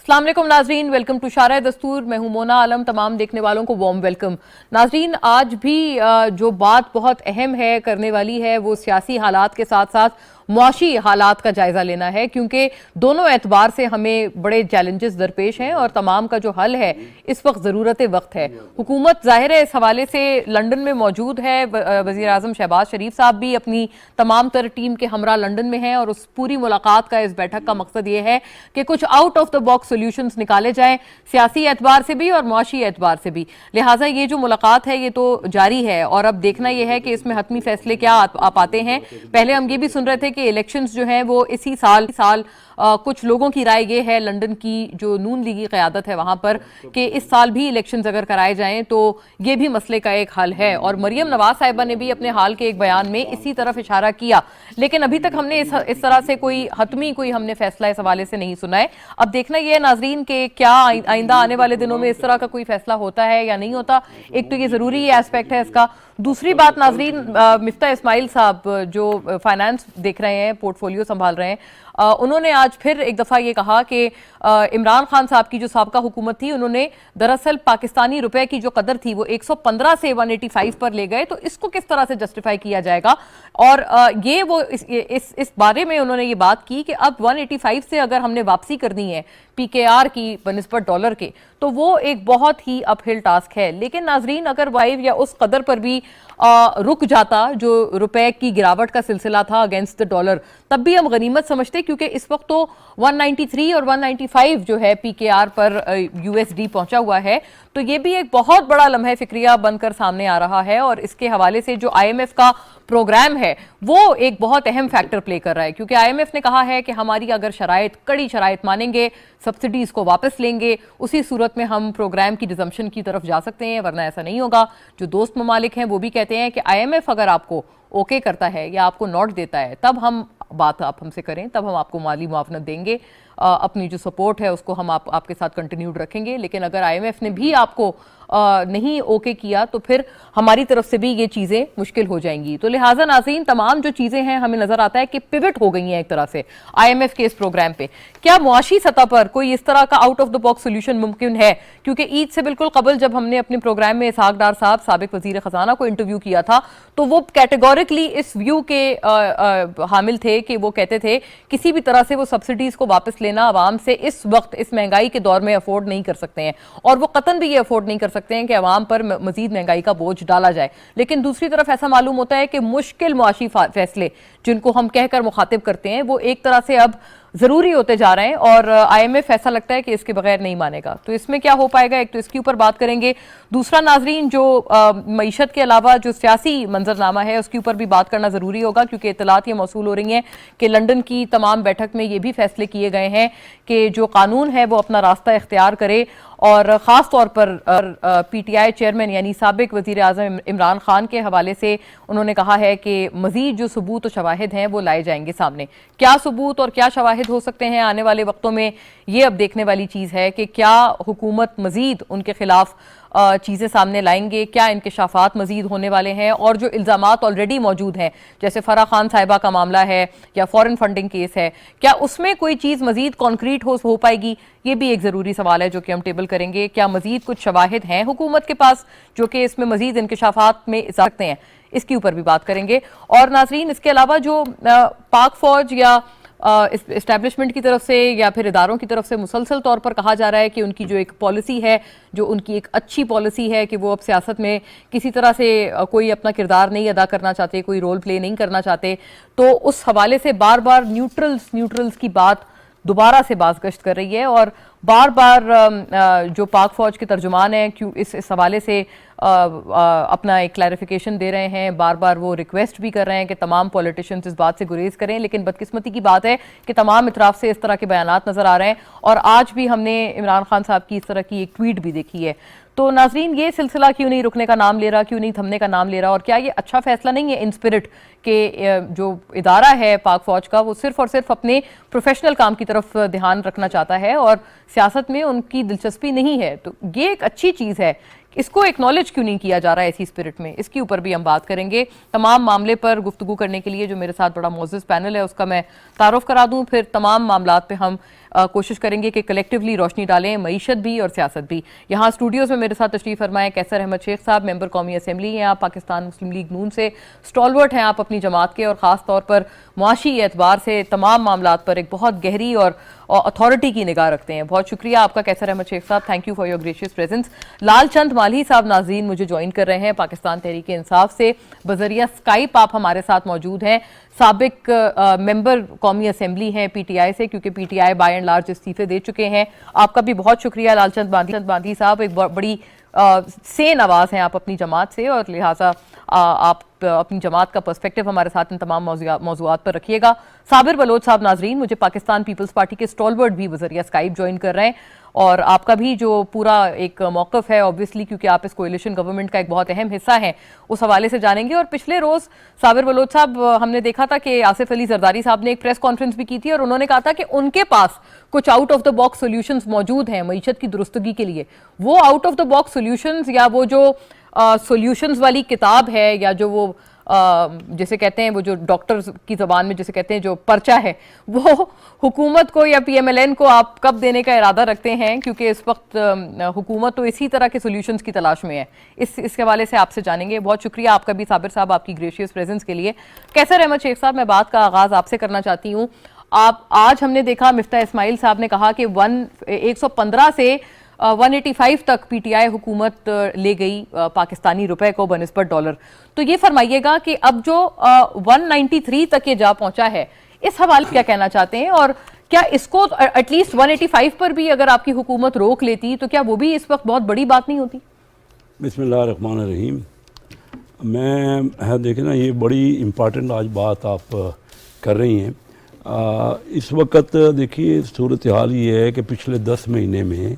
अस्सलाम वालेकुम नाजरीन, वेलकम टू शारा दस्तूर। मैं हूं मोना आलम। तमाम देखने वालों को वार्म वेलकम। नाजरीन, आज भी जो बात बहुत अहम है, करने वाली है, वो सियासी हालात के साथ साथ मुआशी हालात का जायजा लेना है, क्योंकि दोनों एतबार से हमें बड़े चैलेंजेस दरपेश हैं और तमाम का जो हल है इस वक्त ज़रूरत वक्त है। हुकूमत ज़ाहिर है इस हवाले से लंदन में मौजूद है। वज़ीर आज़म शहबाज शरीफ साहब भी अपनी तमाम तर टीम के हमरा लंदन में हैं और उस पूरी मुलाकात का, इस बैठक का मकसद ये है कि कुछ out of the box solutions निकाले जाएं, सियासी एतबार से भी और मुआशी एतबार से भी। लिहाजा ये जो मुलाकात है ये तो जारी है और अब देखना यह है कि इसमें हतमी फैसले क्या आ पाते हैं। पहले हम ये भी सुन रहे थे कि इलेक्शंस जो हैं वो इसी साल कुछ लोगों की राय ये है, लंदन की जो नून लीगी क़यादत है वहां पर, कि इस साल भी इलेक्शंस अगर कराए जाएं तो ये भी मसले का एक हल है। और मरियम नवाज साहिबा ने भी अपने हाल के एक बयान में इसी तरफ इशारा किया, लेकिन अभी तक हमने इस तरह से कोई हमने फैसला इस हवाले से नहीं सुना है। अब देखना यह है नाजरीन कि क्या आइंदा आने वाले दिनों में इस तरह का कोई फैसला होता है या नहीं होता। एक तो ये जरूरी एस्पेक्ट है इसका। दूसरी बात नाजरीन, मिफ्ता इस्माइल साहब जो फाइनेंस देख रहे हैं, पोर्टफोलियो संभाल रहे हैं, उन्होंने आज फिर एक दफ़ा ये कहा कि इमरान खान साहब की जो साबका हुकूमत थी, उन्होंने दरअसल पाकिस्तानी रुपए की जो कदर थी वो 115 से 185 पर ले गए, तो इसको किस तरह से जस्टिफाई किया जाएगा। और ये वो इस बारे में उन्होंने ये बात की कि अब 185 से अगर हमने वापसी करनी है PKR की बनिस्बत डॉलर के, तो वो एक बहुत ही अपहिल टास्क है। लेकिन नाजरीन, अगर वाइव या उस कदर पर भी रुक जाता जो रुपए की गिरावट का सिलसिला था अगेंस्ट द डॉलर, तब भी हम गनीमत समझते, क्योंकि इस वक्त तो 193 और 195 जो है PKR पर USD पहुंचा हुआ है। तो ये भी एक बहुत बड़ा लम्हा फिक्रिया बनकर सामने आ रहा है और इसके हवाले से जो IMF का प्रोग्राम है वो एक बहुत अहम फैक्टर प्ले कर रहा है, क्योंकि IMF ने कहा है कि हमारी अगर कड़ी शराइत मानेंगे, सब्सिडीज को वापस लेंगे, उसी सूरत में हम प्रोग्राम की रिजम्पशन की तरफ जा सकते हैं, वरना ऐसा नहीं होगा। जो दोस्त ममालिक हैं वो भी कहते हैं कि IMF अगर आपको ओके करता है या आपको नोट देता है, तब हम बात आप हमसे करें, तब हम आपको माली मुआवनत देंगे, अपनी जो सपोर्ट है उसको हम आपके साथ कंटिन्यूड रखेंगे। लेकिन अगर IMF ने भी आपको नहीं ओके किया तो फिर हमारी तरफ से भी ये चीज़ें मुश्किल हो जाएंगी। तो लिहाजा नाज़रीन, तमाम जो चीज़ें हैं हमें नज़र आता है कि पिवट हो गई हैं एक तरह से IMF के इस प्रोग्राम पे। क्या मुआशी सतह पर कोई इस तरह का out of the box solution मुमकिन है? क्योंकि ईद से बिल्कुल कबल जब हमने अपने प्रोग्राम में इसहाक डार साहब, साबिक वजीर खजाना को इंटरव्यू किया था, तो वो कैटेगोरिकली इस व्यू के हामिल थे कि वो कहते थे किसी भी तरह से वो सब्सिडीज को वापस लेना आवाम से इस वक्त इस महंगाई के दौर में अफोर्ड नहीं कर सकते हैं, और वो कतन भी ये अफोर्ड नहीं कर सकते हैं कि अवाम पर मजीद महंगाई का बोझ डाला जाए। लेकिन दूसरी तरफ ऐसा मालूम होता है कि मुश्किल मुआशी फैसले जिनको हम कहकर मुखातिब करते हैं वो एक तरह से अब जरूरी होते जा रहे हैं और IMF ऐसा लगता है कि इसके बगैर नहीं मानेगा। तो इसमें क्या हो पाएगा, एक तो इसके ऊपर बात करेंगे। दूसरा नाजरीन, जो मईशत के अलावा जो सियासी मंजरनामा है उसके ऊपर भी बात करना जरूरी होगा, क्योंकि इतलात ये मौसूल हो रही हैं कि लंदन की तमाम बैठक में ये भी फैसले किए गए हैं कि जो कानून है वो अपना रास्ता इख्तियार करे, और ख़ास तौर पर PTI चेयरमैन यानी साबिक वज़ीर आज़म इमरान खान के हवाले से उन्होंने कहा है कि मज़ीद जो सबूत और शवाहिद हैं वो लाए जाएंगे सामने। क्या सबूत और क्या शवाहिद हो सकते हैं आने वाले वक्तों में, ये अब देखने वाली चीज़ है कि क्या हुकूमत मज़ीद उनके खिलाफ चीज़ें सामने लाएंगे, क्या इंकशाफात मजीद होने वाले हैं, और जो इल्ज़ामात ऑलरेडी मौजूद हैं जैसे फराह खान साहिबा का मामला है या फॉरेन फंडिंग केस है, क्या उसमें कोई चीज़ मजीद कॉन्क्रीट हो पाएगी, ये भी एक ज़रूरी सवाल है जो कि हम टेबल करेंगे। क्या मजीद कुछ शवाहिद हैं हुकूमत के पास जो कि इसमें मजीद इंकशाफात में जा सकते हैं, इसके ऊपर भी बात करेंगे। और नाजरीन, इसके अलावा जो पाक फौज या इस्टेब्लिशमेंट की तरफ से या फिर इदारों की तरफ से मुसलसल तौर पर कहा जा रहा है कि उनकी जो एक पॉलिसी है, जो उनकी एक अच्छी पॉलिसी है कि वो अब सियासत में किसी तरह से कोई अपना किरदार नहीं अदा करना चाहते, कोई रोल प्ले नहीं करना चाहते, तो उस हवाले से बार बार न्यूट्रल्स की बात दोबारा से बाज़गश्त कर रही है और बार बार जो पाक फौज के तर्जुमान हैं क्यों इस हवाले से अपना एक क्लैरिफिकेशन दे रहे हैं, बार बार वो रिक्वेस्ट भी कर रहे हैं कि तमाम पॉलिटिशियंस इस बात से गुरेज करें। लेकिन बदकिस्मती की बात है कि तमाम इतराफ से इस तरह के बयानात नजर आ रहे हैं और आज भी हमने इमरान खान साहब की इस तरह की एक ट्वीट भी देखी है। तो नाजरीन, ये सिलसिला क्यों नहीं रुकने का नाम ले रहा, क्यों नहीं थमने का नाम ले रहा, और क्या ये अच्छा फैसला नहीं है इन स्पिरिट के जो इदारा है पाक फौज का वो सिर्फ और सिर्फ अपने प्रोफेशनल काम की तरफ ध्यान रखना चाहता है और सियासत में उनकी दिलचस्पी नहीं है। तो ये एक अच्छी चीज़ है इसको एक्नॉलेज क्यों नहीं किया जा रहा है ऐसी स्पिरिट में, इसके ऊपर भी हम बात करेंगे। तमाम मामले पर गुफ्तगू करने के लिए जो मेरे साथ बड़ा मोअज़्ज़ज़ पैनल है उसका मैं तारुफ करा दूं, फिर तमाम मामलात पे हम कोशिश करेंगे कि कलेक्टिवली रोशनी डालें, मईशत भी और सियासत भी। यहाँ स्टूडियोज़ में मेरे साथ तशरीफ़ फरमाएं कैसर अहमद शेख साहब, मेंबर कौमी असम्बली हैं आप, पाकिस्तान मुस्लिम लीग नून से स्टॉलवर्ट हैं आप अपनी जमात के, और ख़ास तौर पर मुआशी एतबार से तमाम मामलात पर एक बहुत गहरी और अथॉरिटी की निगाह रखते हैं। बहुत शुक्रिया आपका कैसर अहमद शेख साहब, thank you for your gracious presence. Lalchand Mali साहब नाज़रीन मुझे ज्वाइन कर रहे हैं पाकिस्तान तहरीक इंसाफ से, बजरिया स्काइप आप हमारे साथ मौजूद हैं। साबिक मेंबर कौमी असम्बली हैं PTI से, क्योंकि PTI बाय एंड लार्ज इस्तीफे दे चुके हैं। आपका भी बहुत शुक्रिया लालचंद बांधी साहब, एक बड़ी सेन आवाज़ हैं आप अपनी जमात से, और लिहाजा आप अपनी जमात का पर्सपेक्टिव हमारे साथ इन तमाम मौज़ूआत पर रखिएगा। साबिर बलोच साहब नाजरीन मुझे पाकिस्तान पीपल्स पार्टी के स्टॉलवर्ट भी बजरिया स्काइप ज्वाइन कर रहे हैं, और आपका भी जो पूरा एक मौक़िफ़ है ऑब्वियसली, क्योंकि आप इस कोएलिशन गवर्नमेंट का एक बहुत अहम हिस्सा हैं, उस हवाले से जानेंगे। और पिछले रोज़ साबिर बलोच साहब हमने देखा था कि आसिफ अली जरदारी साहब ने एक प्रेस कॉन्फ्रेंस भी की थी, और उन्होंने कहा था कि उनके पास कुछ out of the box solutions मौजूद हैं मईशत की दुरुस्तगी के लिए। वो out of the box solutions, या वो जो सोल्यूशंस वाली किताब है, या जो वो जिसे कहते हैं, वो जो डॉक्टर्स की ज़बान में जिसे कहते हैं जो पर्चा है, वो हुकूमत को या PMLN को आप कब देने का इरादा रखते हैं? क्योंकि इस वक्त हुकूमत तो इसी तरह के सोल्यूशंस की तलाश में है। इसके हवाले से आपसे जानेंगे। बहुत शुक्रिया आपका भी साबिर साहब, आपकी ग्रेशियस प्रेजेंस के लिए। कैसर अहमद शेख साहब, मैं बात का आगाज़ आपसे करना चाहती हूँ। आप आज हमने देखा मिफ्ता इस्माइल साहब ने कहा कि 115 से 185 तक PTI हुकूमत ले गई पाकिस्तानी रुपए को बनिस्बत डॉलर। तो ये फरमाइएगा कि अब जो 193 तक ये जा पहुंचा है, इस हवाले क्या कहना चाहते हैं, और क्या इसको एटलीस्ट 185 पर भी अगर आपकी हुकूमत रोक लेती तो क्या वो भी इस वक्त बहुत बड़ी बात नहीं होती? बिस्मिल्लाहिर्रहमानिर्रहीम। मैं देखें ना, ये बड़ी इम्पॉर्टेंट आज बात आप कर रही हैं। इस वक्त देखिए सूरत हाल ये है कि पिछले 10 महीने में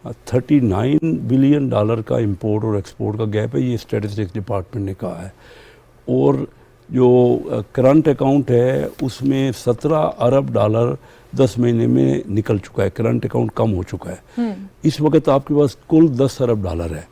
39 बिलियन डॉलर का इंपोर्ट और एक्सपोर्ट का गैप है, ये स्टैटिस्टिक्स डिपार्टमेंट ने कहा है। और जो करंट अकाउंट है उसमें 17 अरब डॉलर 10 महीने में निकल चुका है, करंट अकाउंट कम हो चुका है। इस वक्त आपके पास कुल 10 अरब डॉलर है।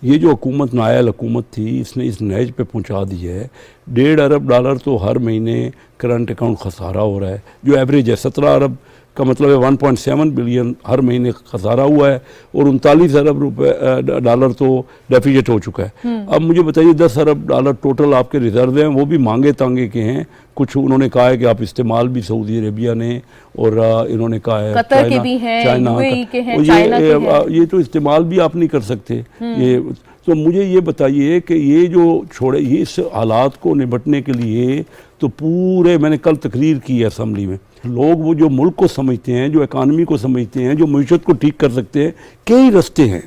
ये जो हुकूमत नायल हुकूमत थी, इसने इस नहज पे पहुंचा दी है। 1.5 अरब डॉलर तो हर महीने करंट अकाउंट खसारा हो रहा है, जो एवरेज है। 17 अरब का मतलब है 1.7 बिलियन हर महीने खसारा हुआ है, और 39 अरब रुपए डॉलर तो डेफिसिट हो चुका है। अब मुझे बताइए 10 अरब डॉलर टोटल आपके रिजर्व हैं, वो भी मांगे तांगे के हैं। कुछ उन्होंने कहा है कि आप इस्तेमाल भी सऊदी अरेबिया ने, और इन्होंने कहा है कतर के भी हैं, UAE के हैं, चाइना के हैं। ये तो इस्तेमाल भी आप नहीं कर सकते। ये तो मुझे ये बताइए कि ये जो छोड़े, ये इस हालात को निपटने के लिए तो पूरे, मैंने कल तकरीर की है असम्बली में, लोग वो जो मुल्क को समझते हैं, जो इकानमी को समझते हैं, जो मईशत को ठीक कर सकते हैं, कई रास्ते हैं।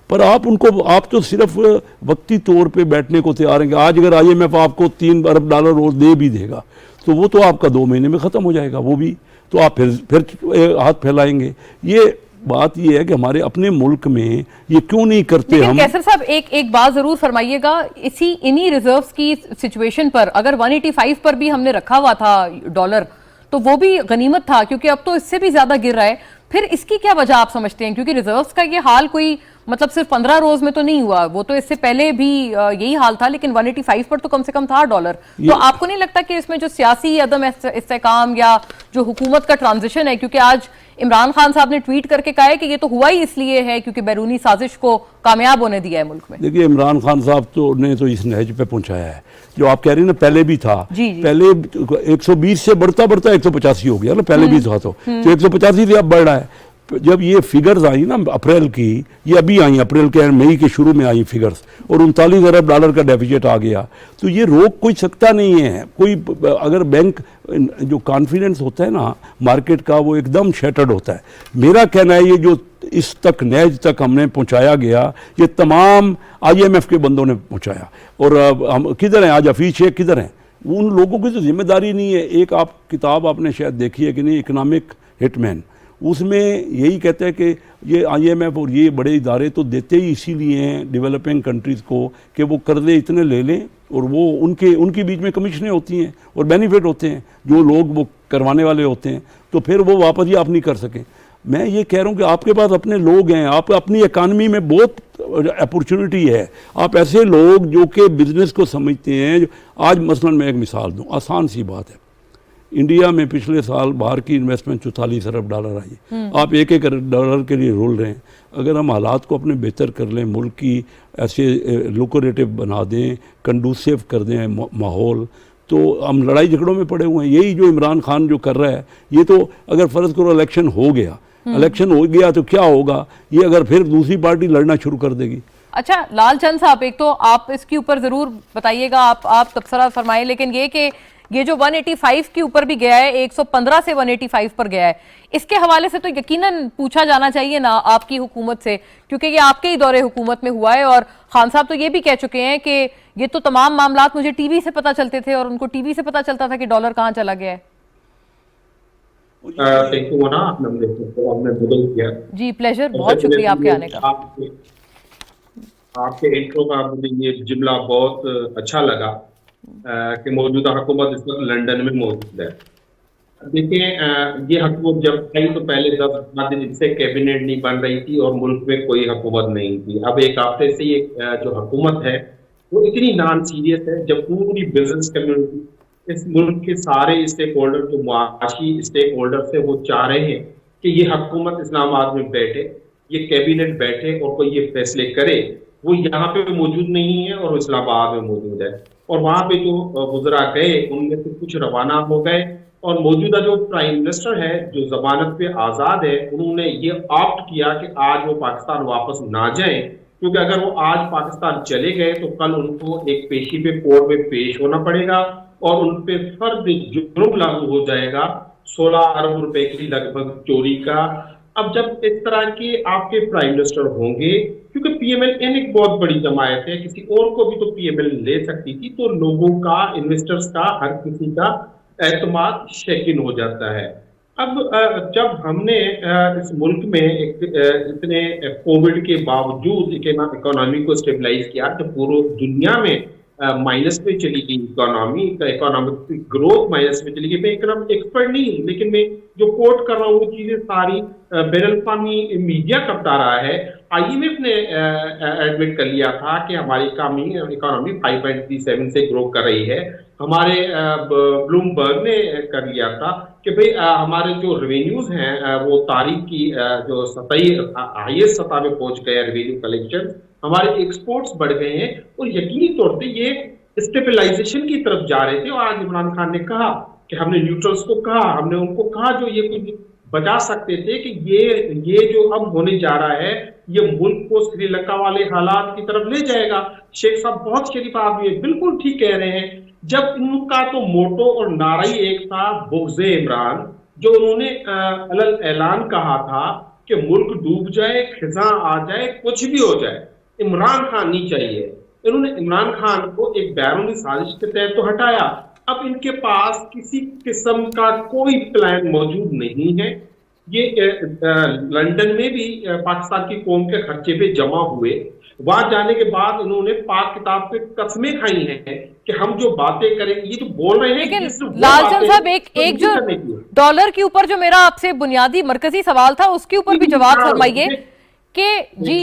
पर आप तो सिर्फ वक्ती तौर पे बैठने को तैयार हैं कि आज अगर IMF आपको 3 अरब डॉलर और दे भी देगा तो वो तो आपका 2 महीने में ख़त्म हो जाएगा, वो भी तो आप फिर हाथ फैलाएंगे। ये बात ये है कि हमारे अपने मुल्क में ये क्यों नहीं करते हम? कैसर साहब एक बात जरूर फरमाइएगा, इन्हीं रिजर्व्स की सिचुएशन पर अगर 185 पर भी हमने रखा हुआ था डॉलर, तो वो भी गनीमत था, क्योंकि अब तो इससे भी ज्यादा गिर रहा है। फिर इसकी क्या वजह आप समझते हैं? क्योंकि रिजर्व्स का ये हाल कोई मतलब सिर्फ 15 रोज में तो नहीं हुआ, वो तो इससे पहले भी यही हाल था, लेकिन 185 पर तो कम से कम था डॉलर। तो आपको नहीं लगता कि इसमें जो सियासी अदम इस्तेकाम या जो हुकूमत का ट्रांजिशन है, क्योंकि आज इमरान खान साहब ने ट्वीट करके कहा है कि ये तो हुआ ही इसलिए है क्योंकि बैरूनी साजिश को कामयाब होने दिया है मुल्क में। देखिए इमरान खान साहब ने तो इस नहज पे पहुंचाया है, जो आप कह रही हैं ना, पहले भी था। जी। पहले 120 से बढ़ता 185 हो गया ना, पहले भी था तो 185 से अब बढ़ रहा है। जब ये फिगर्स आई ना अप्रैल की, ये अभी आई, अप्रैल के मई के शुरू में आई फिगर्स, और 39 अरब डॉलर का डेफिसिट आ गया, तो ये रोक कोई सकता नहीं है कोई। अगर बैंक, जो कॉन्फिडेंस होता है ना मार्केट का, वो एकदम शैटर्ड होता है। मेरा कहना है ये जो इस तक नहज तक हमने पहुंचाया गया, ये तमाम IMF के बंदों ने पहुंचाया। और हम किधर हैं आज? हफीज शेख किधर हैं? उन लोगों की तो जिम्मेदारी नहीं है। एक आप किताब आपने शायद देखी है कि नहीं, इकोनॉमिक हिटमैन, उसमें यही कहते हैं कि ये IMF और ये बड़े इदारे तो देते ही इसीलिए हैं डेवलपिंग कंट्रीज़ को कि वो कर्जे इतने ले लें, और वो उनके बीच में कमीशनें होती हैं और बेनिफिट होते हैं जो लोग वो करवाने वाले होते हैं, तो फिर वो वापस ही आप नहीं कर सकें। मैं ये कह रहा हूँ कि आपके पास अपने लोग हैं, आप अपनी इकानमी में बहुत अपॉर्चुनिटी है, आप ऐसे लोग जो कि बिजनेस को समझते हैं। आज मसलन मैं एक मिसाल दूँ, आसान सी बात है, इंडिया में पिछले साल बाहर की इन्वेस्टमेंट 44 अरब डॉलर आई। आप एक अरब डॉलर के लिए रोल रहे हैं। अगर हम हालात को अपने बेहतर कर लें, मुल्क की ऐसे लुक्रेटिव बना दें, कंडूसिव कर दें माहौल, तो हम लड़ाई झगड़ों में पड़े हुए हैं। यही जो इमरान खान जो कर रहा है, ये तो अगर फ़र्ज़ करो इलेक्शन हो गया तो क्या होगा, ये अगर फिर दूसरी पार्टी लड़ना शुरू कर देगी। अच्छा लालचंद साहब, एक तो आप इसके ऊपर जरूर बताइएगा, आप तबसरा फरमाएं, लेकिन ये जो 185 के ऊपर भी गया है, 115 से 185 पर गया है, इसके हवाले से तो यकीनन पूछा जाना चाहिए ना आपकी हुकूमत से, क्योंकि ये आपके ही दौरे हुकूमत में हुआ है। और खान साहब तो ये भी कह चुके हैं कि ये तो तमाम मामलात मुझे टीवी से पता चलते थे और उनको टीवी से पता चलता था कि डॉलर कहाँ चला गया है। आपने बदल किया जी प्लेजर, बहुत शुक्रिया आपके आने का। आपके इंट्रो का मुझे ये जुमला बहुत अच्छा लगा कि मौजूदा हुकूमत इस वक्त लंदन में मौजूद है। देखिए, ये हुकूमत जब आई तो पहले 10-12 दिन इससे कैबिनेट नहीं बन रही थी और मुल्क में कोई हुकूमत नहीं थी। अब एक हफ्ते से ये जो हुकूमत है वो इतनी नॉन सीरियस है, जब पूरी बिजनेस कम्युनिटी, इस मुल्क के सारे स्टेक होल्डर, जो मुआशी स्टेक होल्डर है, वो चाह रहे हैं कि ये हुकूमत इस्लामाबाद में बैठे, ये कैबिनेट बैठे और कोई ये फैसले करे। वो यहाँ पे मौजूद नहीं है और इस्लामाबाद में मौजूद है। और वहां पे जो गुजरा गए उनमें से कुछ रवाना हो गए, और मौजूदा जो प्राइम मिनिस्टर है जो जमानत पे आजाद है, उन्होंने ये ऑप्ट किया कि आज वो पाकिस्तान वापस ना जाएं, क्योंकि अगर वो आज पाकिस्तान चले गए तो कल उनको एक पेशी पे कोर्ट में पेश होना पड़ेगा और उन पे फर्द जुर्म लागू हो जाएगा 16 अरब रुपए की लगभग चोरी का। अब जब इस तरह के आपके प्राइम मिनिस्टर होंगे, क्योंकि पीएमएल एक बहुत बड़ी जमायत है, किसी और को भी तो पीएमएल ले सकती थी, तो लोगों का, इन्वेस्टर्स का, हर किसी का एतमाद शेकिन हो जाता है। अब जब हमने इस मुल्क में इतने कोविड के बावजूद इकोनॉमी को स्टेबलाइज किया, जब पूरी दुनिया में माइनस में चली गई इकोनॉमी, इकोनॉमिक ग्रोथ माइनस में चली गई। मैं इकोनॉमिक एक्सपर्ट नहीं हूँ, लेकिन मैं जो कोट कर रहा हूँ वो चीजें सारी बैनुल-अक़वामी मीडिया का बता रहा है। आईएमएफ ने एडमिट कर लिया था कि हमारी इकोनॉमी 5.37 से ग्रो कर रही है। हमारे ब्लूमबर्ग ने कर लिया था कि भाई हमारे जो रेवेन्यूज हैं वो तारीख की जो हाईएस्ट सतह में पहुंच गए रेवेन्यू कलेक्शन, हमारे एक्सपोर्ट्स बढ़ गए हैं और यकीनी तौर पे ये स्टेबलाइजेशन की तरफ जा रहे थे। और आज इमरान खान ने कहा कि हमने न्यूट्रल्स को कहा, हमने उनको कहा जो ये कुछ बचा सकते थे कि ये जो अब होने जा रहा है ये मुल्क को श्रीलंका वाले हालात की तरफ ले जाएगा। शेख साहब बहुत शरीफ आदमी है, बिल्कुल ठीक कह रहे हैं। जब इनका तो मोटो और नारा ही एक था, बुग़्ज़े इमरान, जो उन्होंने अलल ऐलान कहा था कि मुल्क डूब जाए, खिज़ां आ जाए, कुछ भी हो जाए, इमरान खान नहीं चाहिए। इन्होंने इमरान खान को एक बैरूनी साजिश के तहत तो हटाया। अब इनके पास किसी किस्म का कोई प्लान मौजूद नहीं है। ये लंदन में भी पाकिस्तान की कौम के खर्चे पे जमा हुए, वहां जाने के बाद उन्होंने पाक किताब पे कसमें खाई हैं कि हम जो बातें करेंगे, ये जो बोल रहे हैं। लेकिन लालचंद साहब, एक जो डॉलर के ऊपर जो मेरा आपसे बुनियादी मरकजी सवाल था उसके ऊपर भी जवाब फरमाइए कि जी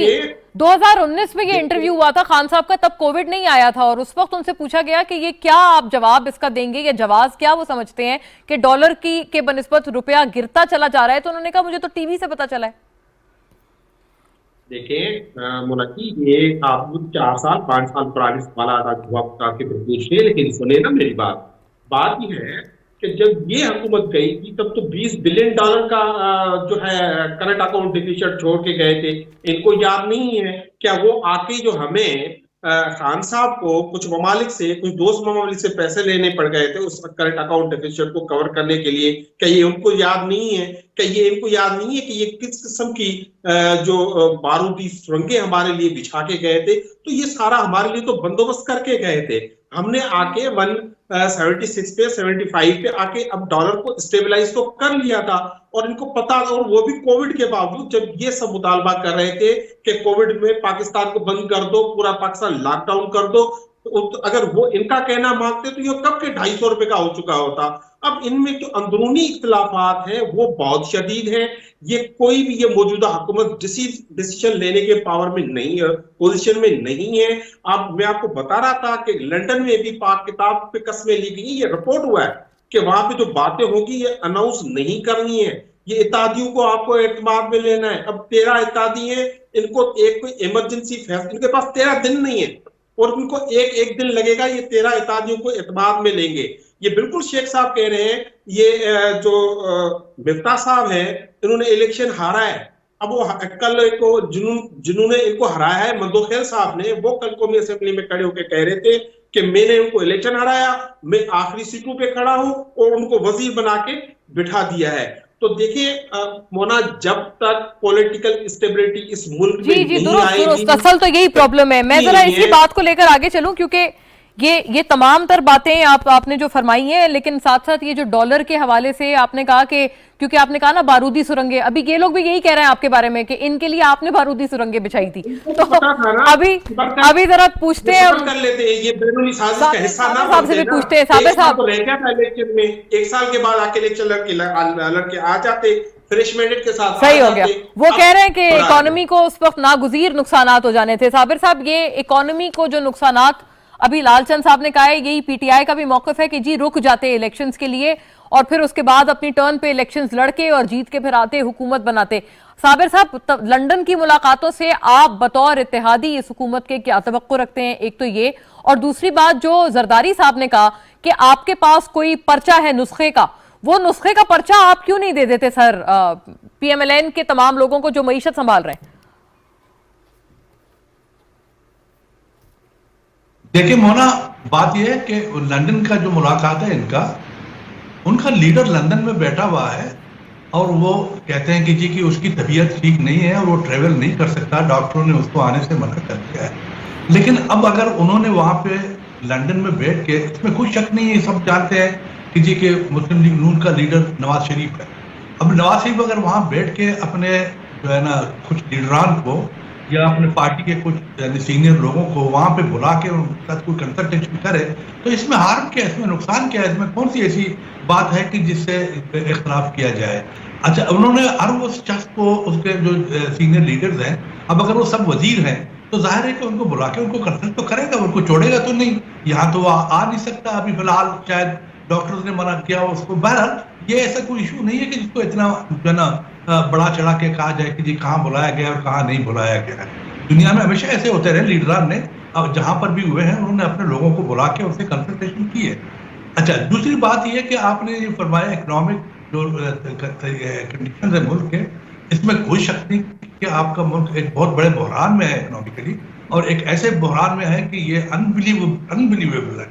2019 में ये इंटरव्यू हुआ था खान साहब का, तब कोविड नहीं आया था, और उस वक्त उनसे पूछा गया कि ये क्या आप जवाब इसका देंगे, या जवाब क्या वो समझते हैं कि डॉलर के बनिस्बत रुपया गिरता चला जा रहा है, तो उन्होंने कहा मुझे तो टीवी से पता चला है। देखिए मुनक्की, ये आप 4 साल 5 साल पुराने सवाल आपके पूछ रहे, लेकिन सुने ना मेरी बात ये है कि जब ये हुकूमत गई थी तब तो $20 बिलियन का जो है करंट अकाउंट डिफिसिट छोड़ के गए थे। इनको याद नहीं है क्या वो आके जो हमें खान साहब को कुछ ममालिक से, कुछ दोस्त ममालिक से पैसे लेने पड़ गए थे उस करंट अकाउंट डिफिसिट को कवर करने के लिए? क्या ये उनको याद नहीं है? क्या ये इनको याद नहीं है कि ये किस किस्म की जो बारूदी सुरंगें हमारे लिए बिछा के गए थे? तो ये सारा हमारे लिए तो बंदोबस्त करके गए थे। हमने आके 176 पे 75 पे आके अब डॉलर को स्टेबलाइज तो कर लिया था, और इनको पता, और वो भी कोविड के बावजूद, जब ये सब मुतालबा कर रहे थे कि कोविड में पाकिस्तान को बंद कर दो, पूरा पाकिस्तान लॉकडाउन कर दो, तो अगर वो इनका कहना मानते तो ये कब के 250 रुपए का हो चुका होता। अब इनमें जो अंदरूनी इख्तिलाफात हैं वो बहुत शदीद हैं। ये कोई भी, ये मौजूदा हुकूमत डिसीजन लेने के पावर में नहीं है, पोजीशन में नहीं है। अब मैं आपको बता रहा था कि लंदन में भी पाक किताब पे कस्में ली गई, ये रिपोर्ट हुआ है कि वहां पे जो बातें होगी ये अनाउंस नहीं करनी है, ये इत्तेहादियों को आपको एतमाद में लेना है। अब 13 इत्तेहादी हैं, इनको एक कोई इमरजेंसी फैसला, इनके पास 13 दिन नहीं है और उनको एक दिन लगेगा, ये 13 इत्तेहादियों को एतमाद में लेंगे। ये बिल्कुल शेख साहब कह रहे हैं, ये जो मिफ्ता साहब हैं इन्होंने इलेक्शन हारा है। अब वो कल को जिन्होंने इनको हराया है, मंदोखेल साहब ने, वो कल कौमी असेंबली में खड़े होकर कह रहे थे कि मैंने उनको इलेक्शन हराया, मैं आखिरी सीटों पे खड़ा हूं और उनको वजीर बना के बिठा दिया है। तो देखिए मोना, जब तक पॉलिटिकल स्टेबिलिटी इस मुल्क में नहीं आएगी, असल तो यही प्रॉब्लम है। मैं जरा इसी बात को लेकर आगे चलूं, क्योंकि ये तमाम तर बातें आपने जो फरमाई हैं, लेकिन साथ साथ ये जो डॉलर के हवाले से आपने कहा कि, क्योंकि आपने कहा ना बारूदी सुरंगें, अभी ये लोग भी यही कह रहे हैं आपके बारे में कि इनके लिए आपने बारूदी सुरंगें बिछाई थी। तो अभी जरा पूछते हैं, कर लेते हैं, ये बैरूनी साजिश का हिस्सा ना साहब से भी पूछते हैं। साबिर साहब, रह गया था इलेक्शन में, 1 साल के बाद आके इलेक्शन लड़के आ जाते फ्रेश मैंडेट के साथ, सही हो गया। वो कह रहे हैं कि इकोनॉमी को उस वक्त नागुज़ीर नुकसानात हो जाने थे। साबिर साहब, ये इकोनॉमी को जो नुकसानात अभी लालचंद साहब ने कहा है, यही पीटीआई का भी मौक़िफ़ है कि जी रुक जाते इलेक्शंस के लिए और फिर उसके बाद अपनी टर्न पे इलेक्शंस लड़के और जीत के फिर आते हुकूमत बनाते। साबिर साहब, लंदन की मुलाकातों से आप बतौर इत्तेहादी इस हुकूमत के क्या तवक्को रखते हैं? एक तो ये, और दूसरी बात जो जरदारी साहब ने कहा कि आपके पास कोई पर्चा है नुस्खे का, वो नुस्खे का पर्चा आप क्यों नहीं दे देते सर पीएमएलएन के तमाम लोगों को जो मईशत संभाल रहे हैं? देखिए मोना, बात यह है कि लंदन का जो मुलाकात है उनका लीडर लंदन में बैठा हुआ है और वो कहते हैं कि जी कि उसकी तबीयत ठीक नहीं है और वो ट्रेवल नहीं कर सकता, डॉक्टरों ने उसको आने से मना कर दिया है। लेकिन अब अगर उन्होंने वहां पे लंदन में बैठ के, इसमें कोई शक नहीं है, सब जानते हैं कि जी कि मुस्लिम लीग नून का लीडर नवाज शरीफ है। अब नवाज शरीफ अगर वहां बैठ के अपने जो है ना कुछ लीडरान को या अपने पार्टी के कुछ सीनियर लोगों को वहां पे बुला के उनके साथ कोई कंसल्टेशन करे, तो इसमें हार्म क्या है, इसमें नुकसान क्या है, इसमें कौन सी ऐसी बात है कि जिससे इख्तलाफ किया जाए? अच्छा, उन्होंने हर वो शख्स को, उसके जो सीनियर लीडर्स हैं, अब अगर वो सब वजीर हैं तो जाहिर है कि उनको बुला के उनको कंसल्ट तो करेगा, उनको छोड़ेगा तो नहीं। यहाँ तो वो आ नहीं सकता अभी फिलहाल, शायद डॉक्टर्स ने मना किया उसको। बहरहाल ये ऐसा कोई इशू नहीं है कि जिसको इतना जो ना बड़ा चढ़ा के कहा जाए कि जी कहाँ बुलाया गया और कहाँ नहीं बुलाया गया। दुनिया में हमेशा ऐसे होते रहे, लीडरान ने अब जहां पर भी हुए हैं उन्होंने अपने लोगों को बुला के उनसे कंसल्टेशन की है। अच्छा, दूसरी बात यह कि आपने ये फरमाया इकोनॉमिक जो कंडीशन है मुल्क के, इसमें कोई शक नहीं कि आपका मुल्क एक बहुत बड़े बहरान में है इकोनॉमिकली, और एक ऐसे बहरान में है कि ये अनबिलीवेबल है,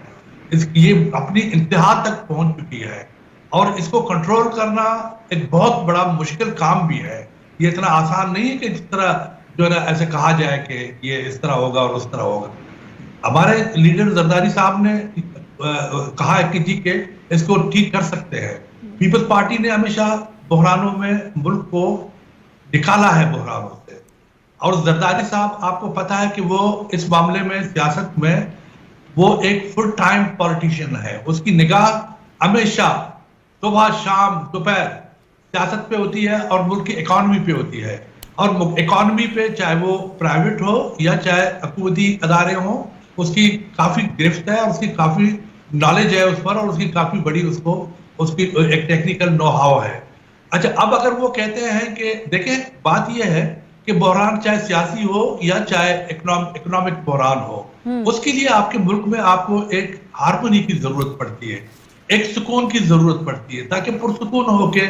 ये अपनी इंतहा तक पहुंच चुकी है और इसको कंट्रोल करना एक बहुत बड़ा मुश्किल काम भी है। ये इतना आसान नहीं है कि जिस तरह जो है ना ऐसे कहा जाए कि ये इस तरह होगा और उस तरह होगा। हमारे लीडर जरदारी साहब ने कहा है कि जी के इसको ठीक कर सकते हैं। पीपल्स पार्टी ने हमेशा बहरानों में मुल्क को निकाला है बहरानों से, और जरदारी साहब आपको पता है कि वो इस मामले में सियासत में वो एक फुल टाइम पॉलिटिशियन है। उसकी निगाह हमेशा सुबह शाम दोपहर सियासत पे होती है और मुल्क की इकोनॉमी पे होती है, और इकोनॉमी पे चाहे वो प्राइवेट हो या चाहे हुकूमती अदारे हो, उसकी काफी गिरफ्त है और उसकी काफी नॉलेज है उस पर, और उसकी काफी बड़ी उसकी एक टेक्निकल नो हाउ है। अच्छा, अब अगर वो कहते हैं कि देखें बात यह है कि बहरान चाहे सियासी हो या चाहे इकोनॉमिक बहरान हो, उसके लिए आपके मुल्क में आपको एक हार्मनी की जरूरत पड़ती है, एक सुकून की जरूरत पड़ती है, ताकि पुरसुकून होके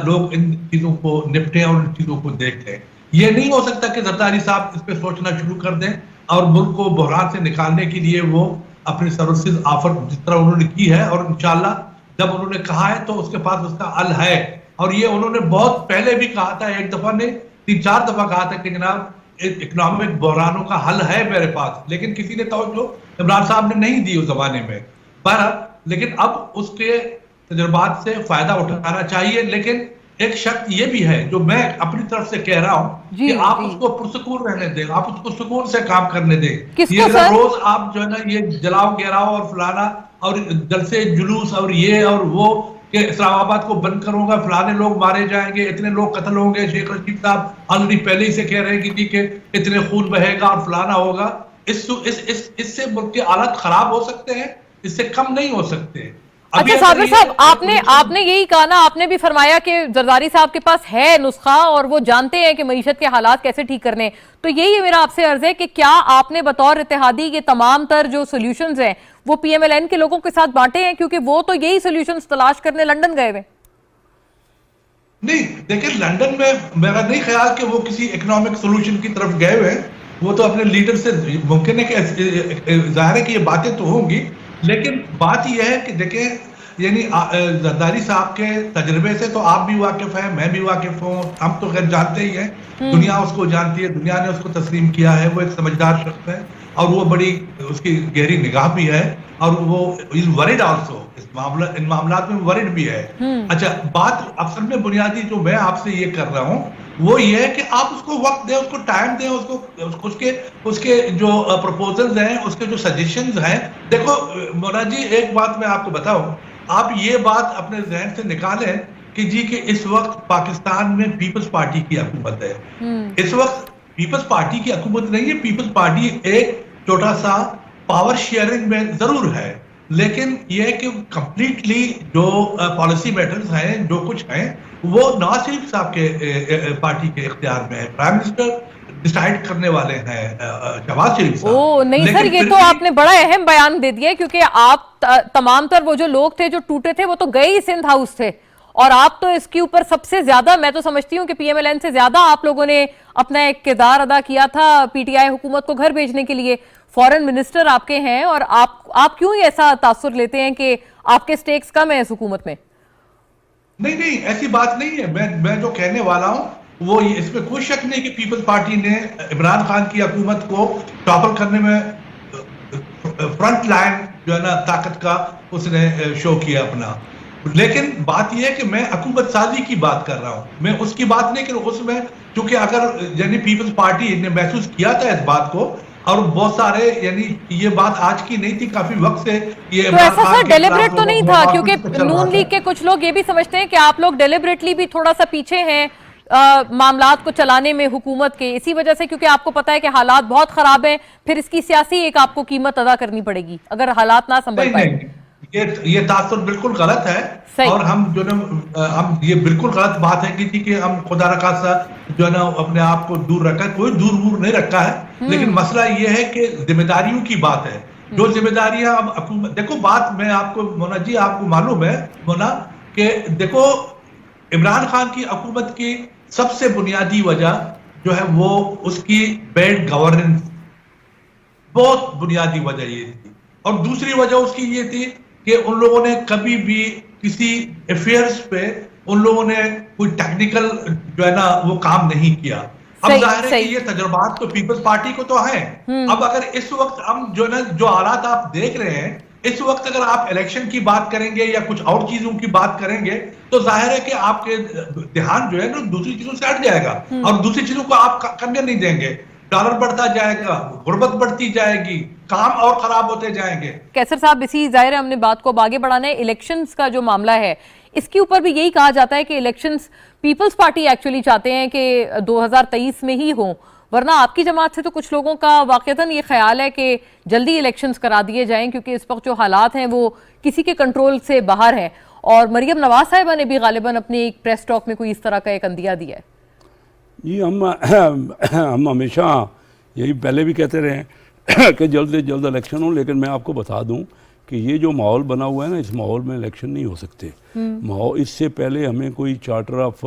लोग इन चीजों को निपटें और इन चीजों को देखें। ये नहीं हो सकता कि जरदारी साहब इस पे सोचना शुरू कर दें और मुल्क को बहरान से निकालने के लिए वो अपनी सर्विसेज ऑफर जिस तरह उन्होंने की है, और इंशाल्लाह जब उन्होंने कहा है तो उसके पास उसका हल है। और ये उन्होंने बहुत पहले भी कहा था, एक दफा नहीं 3-4 दफा कहा था कि जनाब इकोनॉमिक बहरानों का हल है मेरे पास, लेकिन किसी ने तवज्जो इमरान साहब ने नहीं दी उस जमाने में। पर लेकिन अब उसके तजुर्बात से फायदा उठाना चाहिए। लेकिन एक शर्त ये भी है जो मैं अपनी तरफ से कह रहा हूं कि आप उसको पुरसुकून रहने दें, आप उसको सुकून से काम करने दें। ये रोज आप जो है ना ये जलाओ गिराओ और फलाना और जलसे जुलूस और ये और वो कि इस्लामाबाद को बंद करूंगा, फलाने लोग मारे जाएंगे, इतने लोग कत्ल होंगे, शेख रशीद साहब ऑलरेडी पहले ही से कह रहे हैं कि इतने खून बहेगा और फलाना होगा। इससे मुल्क के हालात खराब हो सकते हैं, इससे कम नहीं हो सकते। अच्छा साबिर साहब, आपने यही कहा ना, आपने भी फरमाया कि जरदारी साहब के पास है नुस्खा और वो जानते हैं कि मईशत के हालात कैसे ठीक करने। तो यही है मेरा आपसे अर्ज है कि क्या आपने बतौर इत्तेहादी के तमाम तर जो सोल्यूशंस हैं वो PMLN के लोगों के साथ बांटे हैं, क्योंकि वो तो यही सोल्यूशंस तलाश करने लंदन गए हुए? नहीं, देखिए लंदन में मेरा नहीं ख्याल कि वो किसी इकोनॉमिक सोल्यूशन की तरफ गए हुए हैं। वो तो अपने लीडर से मुमकिन है कि जाहिर है कि ये बातें तो होंगी, लेकिन बात यह है कि देखें, यानी जरदारी साहब के तजर्बे से तो आप भी वाकिफ हैं, मैं भी वाकिफ हूँ, हम तो खैर जानते ही हैं, दुनिया उसको जानती है, दुनिया ने उसको तस्लीम किया है, वो एक समझदार शख्स है और वो बड़ी उसकी गहरी निगाह भी है और वो इज वरिड आल्सो, इन मामलात में वरिड भी है। अच्छा, बात असल में बुनियादी जो मैं आपसे ये कर रहा हूँ वो ये है कि आप उसको वक्त दें, उसको टाइम दें, उसके जो प्रपोजल्स हैं, उसके जो सजेशंस हैं। देखो मोना जी, एक बात मैं आपको बताऊं, आप ये बात अपने जहन से निकालें कि जी कि इस वक्त पाकिस्तान में पीपल्स पार्टी की हुकूमत है। इस वक्त पीपल्स पार्टी की हुकूमत नहीं है, पीपल्स पार्टी एक छोटा सा पावर शेयरिंग में जरूर है, लेकिन यह है कि कंप्लीटली जो पॉलिसी मैटर्स हैं, जो कुछ हैं, वो नवाज शरीफ साहब के पार्टी के इख्तियार में है। प्राइम मिनिस्टर डिसाइड करने वाले हैं शहबाज शरीफ साहब। ओ नहीं सर, ये तो आपने बड़ा अहम बयान दे दिया, क्योंकि आप तमाम तर वो जो लोग थे जो टूटे थे वो तो गए ही सिंध हाउस थे, और आप तो इसके ऊपर सबसे ज्यादा, मैं तो समझती हूँ कि PMLN से ज्यादा आप लोगों ने अपना एक किरदार अदा किया था PTI हुकूमत को घर भेजने के लिए। फॉरेन मिनिस्टर आपके हैं, और आप क्यों ऐसा तासुर लेते हैं कि आपके स्टेक्स कम है इस हुकूमत में? नहीं, ऐसी बात नहीं है। मैं जो कहने वाला हूं वो इसमें कोई शक नहीं कि पीपल्स पार्टी ने इमरान खान की हुकूमत को टॉपल करने में फ्रंट लाइन जो है ना ताकत का उसने शो किया अपना। लेकिन बात यह है कि मैं हुकूमत साजी की बात कर रहा हूं, मैं उसकी बात नहीं कर रहा हूं। उसमें चूंकि अगर यानी पीपल्स पार्टी ने महसूस किया था इस बात को, और बहुत सारे, यानी ये बात आज की नहीं थी, काफी वक्त से ये तो ऐसा सर डेलिब्रेट तो नहीं था, क्योंकि नून लीग के कुछ लोग ये भी समझते हैं कि आप लोग डेलिब्रेटली भी थोड़ा सा पीछे हैं मामलात को चलाने में हुकूमत के, इसी वजह से क्योंकि आपको पता है कि हालात बहुत खराब हैं, फिर इसकी सियासी एक आपको कीमत अदा करनी पड़ेगी अगर हालात ना संभल पाए। ये तासुर बिल्कुल गलत है, और हम जो ना हम ये बिल्कुल गलत बात है कि हम खुदा न खासा जो है ना अपने आप को दूर रखा है, कोई दूर नहीं रखा है, लेकिन मसला ये है कि जिम्मेदारियों की बात है। जो जिम्मेदारियां अब देखो, बात मैं आपको मोना जी, आपको मालूम है मोना कि देखो इमरान खान की हुकूमत की सबसे बुनियादी वजह जो है वो उसकी बैड गवर्नेंस, बहुत बुनियादी वजह ये थी। और दूसरी वजह उसकी ये थी कि उन लोगों ने कभी भी किसी अफेयर्स पे उन लोगों ने कोई टेक्निकल जो है ना वो काम नहीं किया। अब जाहिर है कि ये तजुर्बात तो पीपल्स पार्टी को तो है। अब अगर इस वक्त हम जो है ना जो हालात आप देख रहे हैं, इस वक्त अगर आप इलेक्शन की बात करेंगे या कुछ और चीजों की बात करेंगे तो जाहिर है कि आपके ध्यान जो है ना दूसरी चीजों से हट जाएगा, और दूसरी चीजों को आप करने नहीं देंगे। डॉलर बढ़ता जाएगा, गुर्बत बढ़ती जाएगी, काम और खराब होते जाएंगे। कैसर साहब, इसी जाहिर है हमने बात को आगे बढ़ाना है। इलेक्शंस का जो मामला है इसके ऊपर भी यही कहा जाता है कि इलेक्शंस पीपल्स पार्टी एक्चुअली चाहते हैं कि 2023 में ही हो, वरना आपकी जमात से तो कुछ लोगों का वाकईतन ये ख्याल है कि जल्दी इलेक्शंस करा दिए जाएं, क्योंकि इस वक्त जो हालात हैं वो किसी के कंट्रोल से बाहर हैं। और मरियम नवाज साहिबा ने भी गालिबन अपने एक प्रेस टॉक में कोई इस तरह का एक अंदिया दिया है। जी, हम हमेशा यही पहले भी कहते रहे हैं कि जल्द से जल्द इलेक्शन हो, लेकिन मैं आपको बता दूं कि ये जो माहौल बना हुआ है ना, इस माहौल में इलेक्शन नहीं हो सकते। माहौल इससे पहले हमें कोई चार्टर ऑफ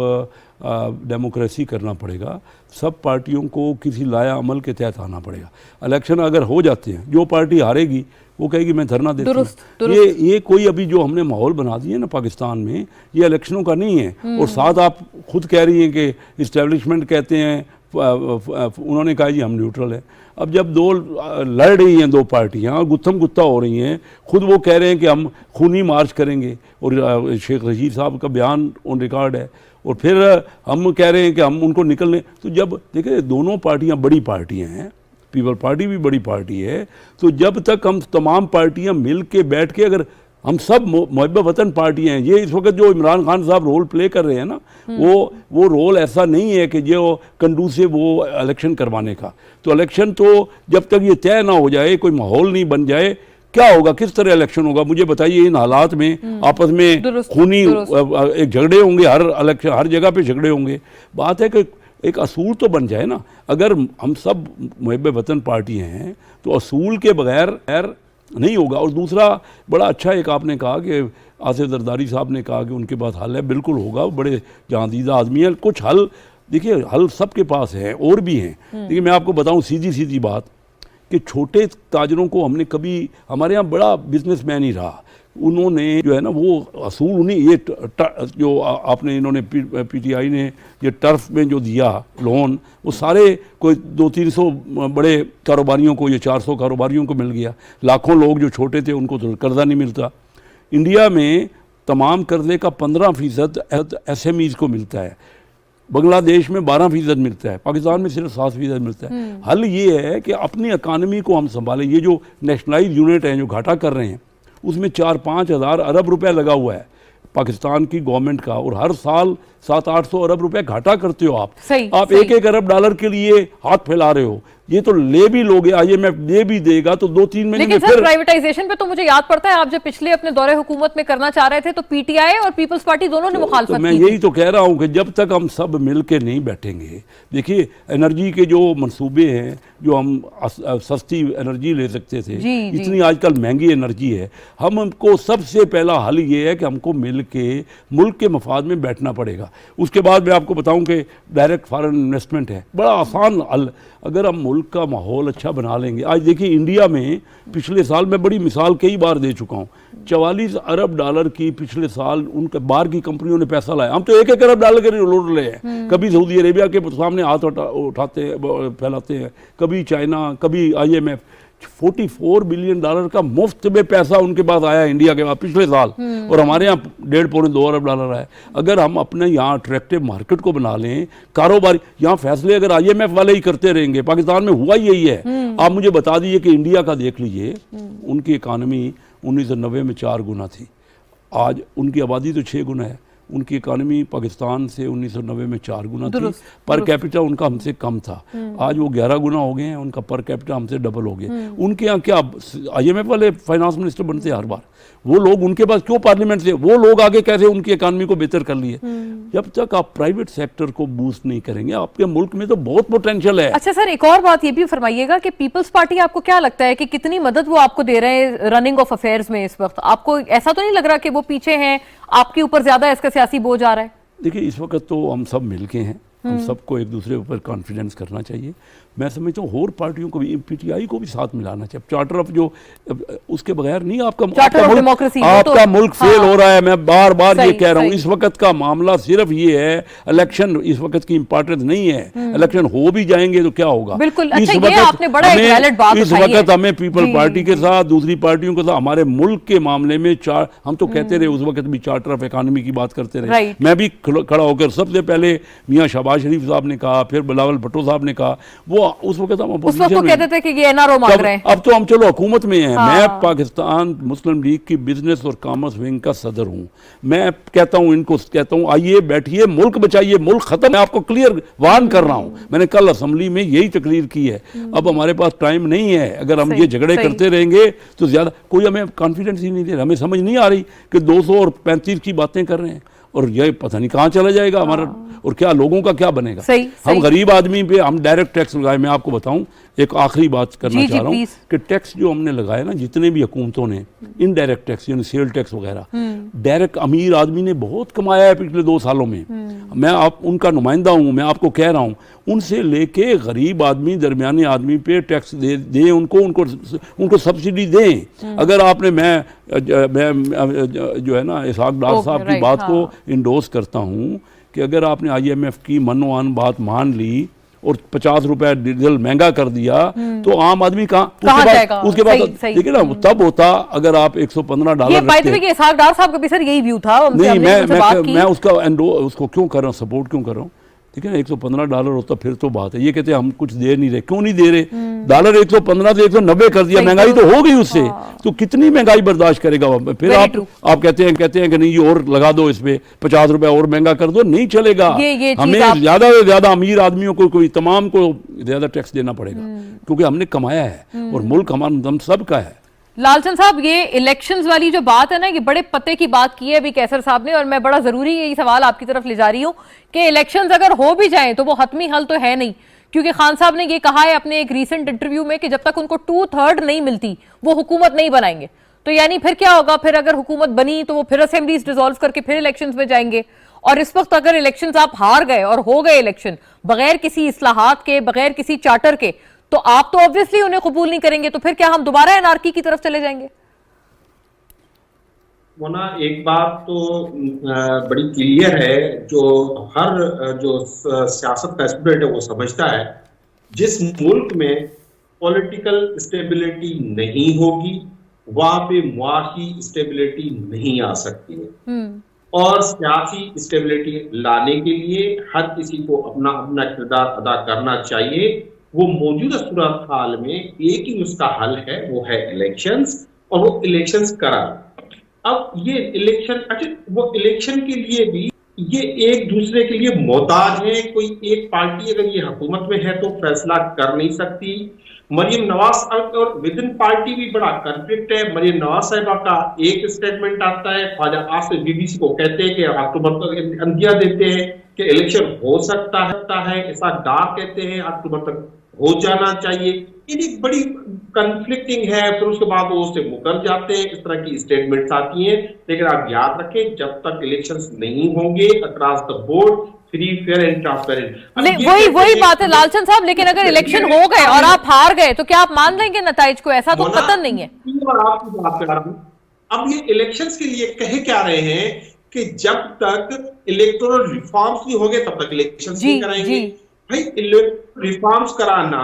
डेमोक्रेसी करना पड़ेगा, सब पार्टियों को किसी लाया अमल के तहत आना पड़ेगा। इलेक्शन अगर हो जाते हैं, जो पार्टी हारेगी वो कहेगी मैं धरना देती हूँ। ये कोई अभी जो हमने माहौल बना दिए ना पाकिस्तान में, ये इलेक्शनों का नहीं है। और साथ आप खुद कह रही हैं कि इस्टेब्लिशमेंट कहते हैं, उन्होंने कहा जी हम न्यूट्रल है। अब जब दो लड़ रही हैं, दो पार्टियां गुत्थम गुत्ता हो रही हैं, खुद वो कह रहे हैं कि हम खूनी मार्च करेंगे, और शेख रशीद साहब का बयान ऑन रिकॉर्ड है, और फिर हम कह रहे हैं कि हम उनको निकलने। तो जब देखिए दोनों पार्टियां बड़ी पार्टियां हैं, पीपल पार्टी भी बड़ी पार्टी है। तो जब तक हम तमाम पार्टियां मिल के बैठ के, अगर हम सब मुहब्बत वतन पार्टियां हैं, ये इस वक्त जो इमरान खान साहब रोल प्ले कर रहे हैं ना, वो रोल ऐसा नहीं है कि जो कंडूसिव वो इलेक्शन करवाने का। तो इलेक्शन तो जब तक ये तय ना हो जाए, कोई माहौल नहीं बन जाए, क्या होगा, किस तरह इलेक्शन होगा, मुझे बताइए। इन हालात में आपस में खूनी एक झगड़े होंगे, हर जगह पे झगड़े होंगे। बात है कि एक असूल तो बन जाए ना। अगर हम सब मुहब्बत वतन पार्टियां हैं तो असूल के बगैर नहीं होगा। और दूसरा बड़ा अच्छा एक आपने कहा कि आसिफ जरदारी साहब ने कहा कि उनके पास हल है, बिल्कुल होगा, बड़े जहांदीदा आदमी हैं। कुछ हल देखिए, हल सबके पास हैं और भी हैं। देखिए मैं आपको बताऊं सीधी बात कि छोटे ताजरों को हमने कभी, हमारे यहाँ बड़ा बिजनेसमैन ही रहा, उन्होंने जो है ना वो असूल उन्हीं ये जो आपने इन्होंने पीटीआई ने ये टर्फ में जो दिया लोन, वो सारे कोई 200-300 बड़े कारोबारियों को, ये 400 कारोबारियों को मिल गया। लाखों लोग जो छोटे थे उनको तो कर्जा नहीं मिलता। इंडिया में तमाम कर्जे का 15% SMEs को मिलता है, बांग्लादेश में 12% मिलता है, पाकिस्तान में सिर्फ 7% मिलता है। हल ये है कि अपनी इकानमी को हम संभालें। ये जो नेशनलाइज यूनिट हैं जो घाटा कर रहे हैं, उसमें 4-5 हज़ार अरब रुपए लगा हुआ है पाकिस्तान की गवर्नमेंट का, और हर साल 700-800 अरब रुपए घाटा करते हो आप। आप 1-1 अरब डॉलर के लिए हाथ फैला रहे हो। ये तो ले भी लोगे, IMF दे भी देगा तो 2-3 महीने में। लेकिन सर प्राइवेटाइजेशन पे तो मुझे याद पड़ता है आप जब पिछले अपने दौरे हुकूमत में करना चाह रहे थे तो PTI और पीपल्स पार्टी दोनों ने मुखालफत की। मैं यही तो कह रहा हूं कि जब तक हम सब मिल के नहीं बैठेंगे, देखिए एनर्जी के जो मंसूबे हैं, जो हम सस्ती एनर्जी ले सकते थे, इतनी आजकल महंगी एनर्जी है, हमको सबसे पहला हल ये है कि हमको मिल के मुल्क के मफाद में बैठना पड़ेगा। उसके बाद मैं आपको बताऊं कि डायरेक्ट फॉरेन इन्वेस्टमेंट है, बड़ा आसान हल। अगर हम मुल्क का माहौल अच्छा बना लेंगे, आज देखिए इंडिया में पिछले साल, मैं बड़ी मिसाल कई बार दे चुका हूँ, 44 अरब डॉलर की पिछले साल उनके बाहर की कंपनियों ने पैसा लाया। हम तो 1-1 अरब डॉलर के लौट रहे हैं। कभी सऊदी अरेबिया के सामने हाथ उठाते फैलाते हैं, कभी चाइना, कभी IMF। 44 बिलियन डॉलर का मुफ्त में पैसा उनके पास आया इंडिया के पास पिछले साल, और हमारे यहाँ 1.5-2 अरब डॉलर आया। अगर हम अपने यहाँ अट्रैक्टिव मार्केट को बना लें, कारोबार, यहाँ फैसले अगर IMF वाले ही करते रहेंगे, पाकिस्तान में हुआ यही है। आप मुझे बता दीजिए कि इंडिया का देख लीजिए, उनकी इकानमी 1990 में 4 गुना थी, आज उनकी आबादी तो 6 गुना है। उनकी इकानमी पाकिस्तान से 1990 में 4 गुना थी, पर कैपिटा उनका हमसे कम था। आज वो 11 गुना हो गए हैं, उनका पर कैपिटा हमसे डबल हो गए। उनके यहाँ क्या IMF वाले फाइनेंस मिनिस्टर बनते हैं हर बार, वो लोग उनके पास क्यों पार्लियामेंट से, वो लोग आगे कैसे उनकी इकानमी को बेहतर कर लिए। जब तक आप प्राइवेट सेक्टर को बूस्ट नहीं करेंगे, आपके मुल्क में तो बहुत पोटेंशियल है। अच्छा सर, एक और बात ये भी फरमाइएगा कि पीपल्स पार्टी आपको क्या लगता है कि कितनी मदद वो आपको दे रहे हैं रनिंग ऑफ अफेयर्स में इस वक्त? आपको ऐसा तो नहीं लग रहा कि वो पीछे हैं, आपके ऊपर ज्यादा इसका सियासी बोझ आ रहा है? देखिए इस वक्त तो हम सब मिलके हैं, हम सबको एक दूसरे ऊपर कॉन्फिडेंस करना चाहिए। मैं समझता हूँ और पार्टियों को भी, PTI को भी साथ मिलाना चाहिए। चार्टर ऑफ जो, उसके बगैर नहीं आपका मुल्क फेल हो रहा है। मैं बार बार ये कह रहा हूँ, इस वक्त का मामला सिर्फ ये है, इलेक्शन इस वक्त की इंपॉर्टेंस नहीं है। इलेक्शन हो भी जाएंगे तो क्या होगा। बिल्कुल, अच्छा ये आपने बड़ा एक वैलिड बात इस वक्त हमें पीपल पार्टी के साथ, दूसरी पार्टियों के साथ, हमारे मुल्क के मामले में हम तो कहते रहे उस वक्त भी चार्टर ऑफ इकोनॉमी की बात करते रहे। मैं भी खड़ा होकर सबसे पहले मियाँ शहबाज शरीफ साहब ने कहा, फिर बिलावल भुट्टो साहब ने कहा, वो उस वक्त हम अपोजिशन में कहते थे कि ये NRO मांग रहे हैं। अब तो हम चलो हुकूमत में हैं। मैं पाकिस्तान मुस्लिम लीग की बिजनेस और कॉमर्स विंग का सदर हूं। मैं कहता हूं, इनको कहता हूं, आइए बैठिए, मुल्क बचाइए, मुल्क खत्म। मैं आपको क्लियर वार्न कर रहा हूं, मैंने कल असेंबली में यही तकरीर की है। अब हमारे पास टाइम नहीं है। अगर हम ये झगड़े करते रहेंगे तो ज्यादा, कोई हमें कॉन्फिडेंस ही नहीं दे रहा। हमें समझ नहीं आ रही कि 200 और 35 की बातें कर रहे हैं, और ये पता नहीं कहाँ चला जाएगा हमारा, और क्या लोगों का क्या बनेगा। हम गरीब आदमी पे हम डायरेक्ट टैक्स लगाए। मैं आपको बताऊं, एक आखिरी बात करना चाह रहा हूं कि टैक्स जो हमने लगाया ना, जितने भी हुकूमतों ने, इनडायरेक्ट टैक्स यानी सेल टैक्स वगैरह, डायरेक्ट अमीर आदमी ने बहुत कमाया है पिछले 2 सालों में। मैं आप उनका नुमाइंदा हूं, मैं आपको कह रहा हूं, उनसे लेके गरीब आदमी, दरमियाने आदमी पे टैक्स दें, उनको सब्सिडी दें। अगर आपने, मैं जो है ना इसहाक डार साहब की बात को इंडोर्स करता हूं कि अगर आपने IMF की मनोआन बात मान ली और 50 रुपए डीजल महंगा कर दिया तो आम आदमी उसके बाद देखिए ना, तब होता अगर आप 115 डॉलर। इसहाक डार साहब का भी सर यही व्यू था। नहीं, मैं उसको क्यों कर रहा हूँ, सपोर्ट क्यों कर रहा हूँ ठीक है ना, $115 होता फिर तो बात है। ये कहते हैं हम कुछ दे नहीं रहे, क्यों नहीं दे रहे? डॉलर 115 से 190 कर दिया, महंगाई तो हो गई उससे। तो कितनी महंगाई बर्दाश्त करेगा? फिर आप कहते हैं कि नहीं ये और लगा दो, इस पे $50 और महंगा कर दो, नहीं चलेगा। हमें ज्यादा से ज्यादा अमीर आदमियों को, कोई तमाम को ज्यादा टैक्स देना पड़ेगा, क्योंकि हमने कमाया है और मुल्क हमारा हम सबका है। लालचंद साहब, ये इलेक्शंस वाली जो बात है ना, ये बड़े पते की बात की है अभी कैसर साहब ने, और मैं बड़ा जरूरी यही सवाल आपकी तरफ ले जा रही हूं कि इलेक्शंस अगर हो भी जाएं तो वो हतमी हल तो है नहीं, क्योंकि खान साहब ने ये कहा है अपने एक रीसेंट इंटरव्यू में कि जब तक उनको 2/3 नहीं मिलती वो हुकूमत नहीं बनाएंगे। तो यानी फिर क्या होगा? फिर अगर हुकूमत बनी तो वो फिर असेंबलीज डिसॉल्व करके फिर इलेक्शंस में जाएंगे, और इस वक्त अगर इलेक्शंस आप हार गए और हो गए इलेक्शन बगैर किसी इस्लाहात के, बगैर किसी चार्टर के, तो आप तो ऑब्वियसली उन्हें कबूल नहीं करेंगे। तो फिर क्या हम दोबारा एनार्की की तरफ चले जाएंगे? मोना, एक बात तो बड़ी क्लियर है, जो हर जो सियासत का स्टूडेंट है वो समझता है, जिस मुल्क में पॉलिटिकल स्टेबिलिटी नहीं होगी वहां पे मुआशी स्टेबिलिटी नहीं आ सकती है। और सियासी स्टेबिलिटी लाने के लिए हर किसी को अपना अपना किरदार अदा करना चाहिए। वो मौजूदा सूरत हाल में एक ही उसका हल है, वो है इलेक्शंस, और वो इलेक्शंस करा। अब ये इलेक्शन, अच्छा वो इलेक्शन के लिए भी ये एक दूसरे के लिए मोहताज है। कोई एक पार्टी अगर ये हुकूमत में है तो फैसला कर नहीं सकती। मरियम नवाज और विद इन पार्टी भी बड़ा कॉन्फ्लिक्ट है। मरियम नवाज साहिबा का एक स्टेटमेंट आता है, ख्वाजा आसिफ बीबीसी को कहते हैं कि अक्टूबर तक अंदिया देते हैं कि इलेक्शन हो सकता है, ऐसा डाक कहते हैं अक्टूबर तक हो जाना चाहिए। ये बड़ी कन्फ्लिक्टिंग है। फिर उसके बाद वो उससे मुकर जाते हैं, इस तरह की स्टेटमेंट्स आती हैं। लेकिन आप याद रखें, जब तक इलेक्शंस नहीं होंगे across the board free, fair and transparent, वही बात है लालचंद साहब। लेकिन अगर इलेक्शन हो गए और आप हार गए तो क्या आप मान लेंगे नताइज को? ऐसा तो कतई नहीं है। आपकी बात कर रहा हूं, अब ये इलेक्शंस के लिए कहे क्या रहे हैं कि जब तक इलेक्टोरल रिफॉर्म्स नहीं होंगे तब तक इलेक्शंस नहीं कराएंगे। भाई रिफॉर्म्स कराना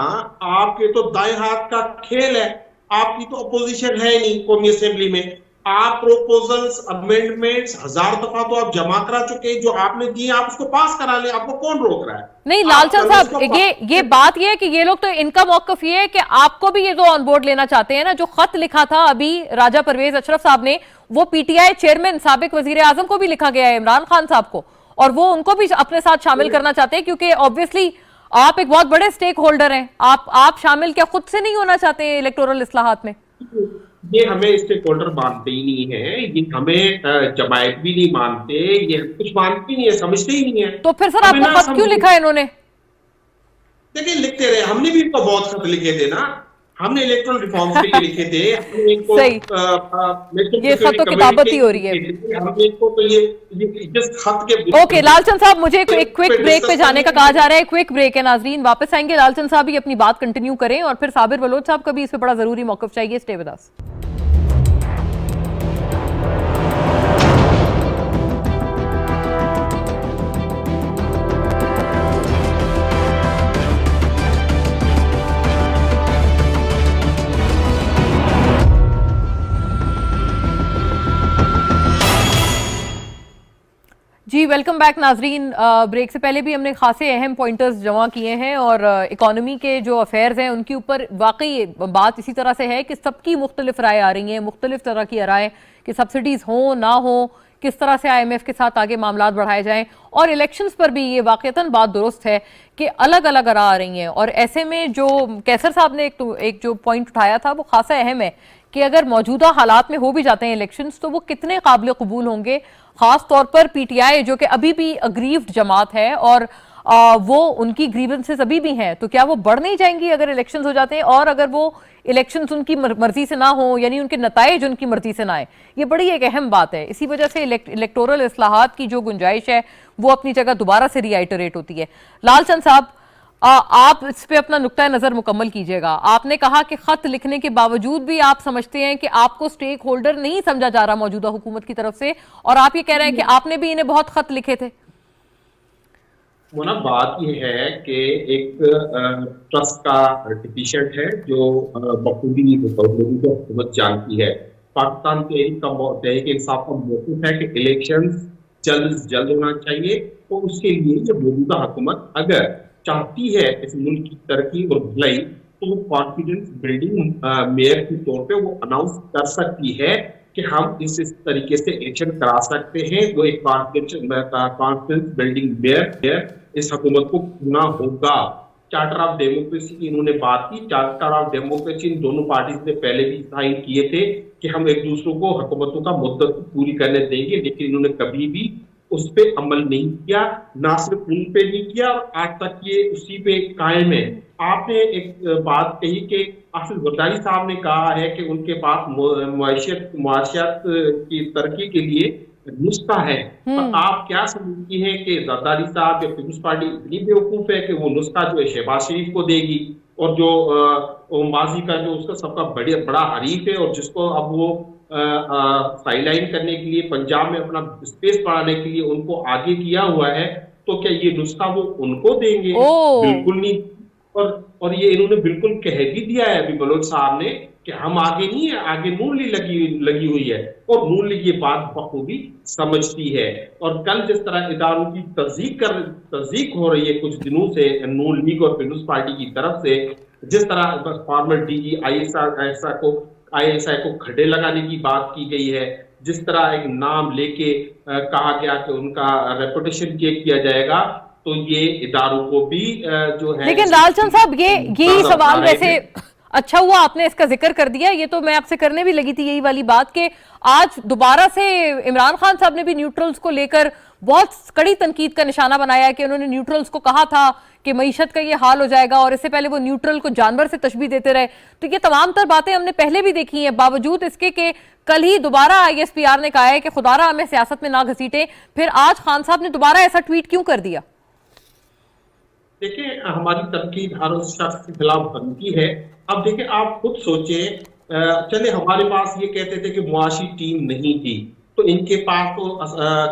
आपके तो दाएं हाथ का खेल है। आपकी तो अपोजिशन है नहीं कौमी असेंबली में। आप प्रोपोजल्स, अमेंडमेंट्स 1000 दफा तो आप जमा करा चुके, जो आपने दिए आप उसको पास करा ले, आपको कौन रोक रहा है? नहीं लालचंद साहब, ये बात ये है कि ये लोग तो, इनका मौकफ ये है कि आपको भी ये जो ऑन बोर्ड लेना चाहते हैं ना। जो खत लिखा था अभी राजा परवेज अशरफ साहब ने, वो पीटीआई चेयरमैन साबिक वजीर आजम को भी लिखा गया है, इमरान खान साहब को, और वो उनको भी अपने साथ शामिल करना चाहते हैं, क्योंकि ऑब्वियसली आप एक बहुत बड़े स्टेक होल्डर हैं। आप शामिल क्या खुद से नहीं होना चाहते हैं इलेक्टोरल इस्लाहात में? ये हमें स्टेक होल्डर मानते ही नहीं है, ये हमें जमायत भी नहीं मानते, ये कुछ मानते ही नहीं है, समझते ही नहीं है। तो फिर सर आपको खत क्यों लिखा है इन्होंने? देखिए लिखते रहे, हमने भी इनको बहुत खत लिखे थे ना। हमने इलेक्ट्रल रिफॉर्म्स के लिए लिखे थे। सही, ये खत तो किताबत ही हो रही है। हमने इनको तो ये जस्ट खत के। ओके लालचंद साहब, मुझे एक क्विक ब्रेक पे जाने का कहा जा रहा है। क्विक ब्रेक है नाजरीन, वापस आएंगे। लालचंद साहब ही अपनी बात कंटिन्यू करें, और फिर साबिर बलोच साहब का भी इस पे बड़ा जरूरी मौकफ चाहिए। Stay with us. जी वेलकम बैक नाजरीन। ब्रेक से पहले भी हमने खासे अहम पॉइंटर्स जमा किए हैं, और इकोनॉमी के जो अफेयर्स हैं उनके ऊपर वाकई बात इसी तरह से है कि सबकी मुख्तलिफ राय आ रही हैं, मुख्तलिफ तरह की राय कि सब्सिडीज़ हों ना हो, किस तरह से IMF के साथ आगे मामलात बढ़ाए जाएं। और इलेक्शंस पर भी ये वाकईतन बात दुरुस्त है कि अलग अलग राय आ रही हैं। और ऐसे में जो कैसर साहब ने एक जो पॉइंट उठाया था वो खासा अहम है कि अगर मौजूदा हालात में हो भी जाते हैं इलेक्शंस तो वो कितने काबिल कबूल होंगे, खास तौर पर PTI जो कि अभी भी अग्रीव्ड जमात है, और वो उनकी ग्रीवेंसेस अभी भी हैं, तो क्या वो बढ़ नहीं जाएंगी अगर इलेक्शंस हो जाते हैं? और अगर वो इलेक्शंस उनकी मर्जी से ना हो, यानी उनके नताइज उनकी मर्जी से ना आए, ये बड़ी एक अहम बात है। इसी वजह से इलेक्टोरल इस्लाहात की जो गुंजाइश है वो अपनी जगह दोबारा से रीआइटरेट होती है। लालचंद साहब, आप इस पे अपना नुक्ता नजर मुकम्मल कीजिएगा। आपने कहा कि खत लिखने के बावजूद भी आप समझते हैं कि आपको स्टेक होल्डर नहीं समझा जा रहा मौजूदा हुकूमत की तरफ से, और आप ये कह रहे हैं कि आपने भी इन्हें बहुत खत लिखे थे। मोना, बात यह है कि एक ट्रस्ट का डिफिशिएंट है जो बखूबी हुकूमत जानती है। पाकिस्तान तहरीक इंसाफ का मौक़िफ़ है कि इलेक्शंस जल्द से जल्द होना चाहिए। तो उसके लिए ये मौजूदा हुकूमत अगर चाहती है इस मुल्क की तरक्की और भलाई, तो वो कॉन्फिडेंस बिल्डिंग मेयर के तौर पे वो अनाउंस कर सकती है कि हम इस तरीके से एक्शन करा सकते हैं। वो एक कॉन्फिडेंस बिल्डिंग मेयर इस हुकूमत को चुना होगा। चार्टर ऑफ डेमोक्रेसी की इन्होंने बात की। चार्टर ऑफ डेमोक्रेसी इन दोनों पार्टीज ने पहले भी साइन किए थे कि हम एक दूसरों को हुकूमतों का मुद्दत पूरी करने देंगे, लेकिन इन्होंने कभी भी उस पर अमल नहीं किया, ना सिर्फ उन पे नहीं किया, और आज तक ये उसी पे कायम है। आपने एक बात कही कि आसिफ जरदारी साहब ने कहा है कि उनके पास मुआशियत की तरक्की के लिए नुस्खा है। पर आप क्या समझती हैं कि जरदारी साहब या पीपुल्स पार्टी इतनी बेवकूफ है कि वो नुस्खा जो है शहबाज शरीफ को देगी, और जो माजी का जो उसका सबका बड़ा हरीफ है और जिसको अब वो साइडलाइन करने के लिए पंजाब में अपना स्पेस बढ़ाने के लिए उनको आगे किया हुआ है, तो क्या ये नुस्खा वो उनको देंगे? बिल्कुल नहीं। और ये इन्होंने बिल्कुल कह भी दिया है अभी बलोच साहब ने कि हम आगे नहीं है, आगे नून लीग लगी हुई है, और नून लीग ये बात बखूबी समझती है। और कल जिस तरह इदारों की तस्दीक हो रही है कुछ दिनों से नून लीग और पीपुल्स पार्टी की तरफ से, जिस तरह फॉर्मर डीजी आईएसआई को खड्डे लगाने की बात की गई है, जिस तरह एक नाम लेके कहा गया कि उनका रेपुटेशन चेक किया जाएगा, तो ये इदारों को भी जो है। लेकिन लालचंद साहब ये सवाल वैसे अच्छा हुआ आपने इसका जिक्र कर दिया। ये तो मैं आपसे करने भी लगी थी यही वाली बात कि आज दोबारा से इमरान खान साहब ने भी न्यूट्रल्स को लेकर बहुत कड़ी तनकीद का निशाना बनाया है कि उन्होंने न्यूट्रल्स को कहा था कि मईशत का ये हाल हो जाएगा, और इससे पहले वो न्यूट्रल को जानवर से तशबीह देते रहे। तो ये तमाम तर बातें हमने पहले भी देखी हैं, बावजूद इसके कि कल ही दोबारा आईएसपीआर ने कहा है कि खुदारा हमें सियासत में ना घसीटे। फिर आज खान साहब ने दोबारा ऐसा ट्वीट क्यों कर दिया? देखिए, हमारी तनकीद हर उस शख्स के खिलाफ बनती है। अब देखिए, आप खुद सोचें, चले हमारे पास ये कहते थे कि मुआशी टीम नहीं थी, तो इनके पास तो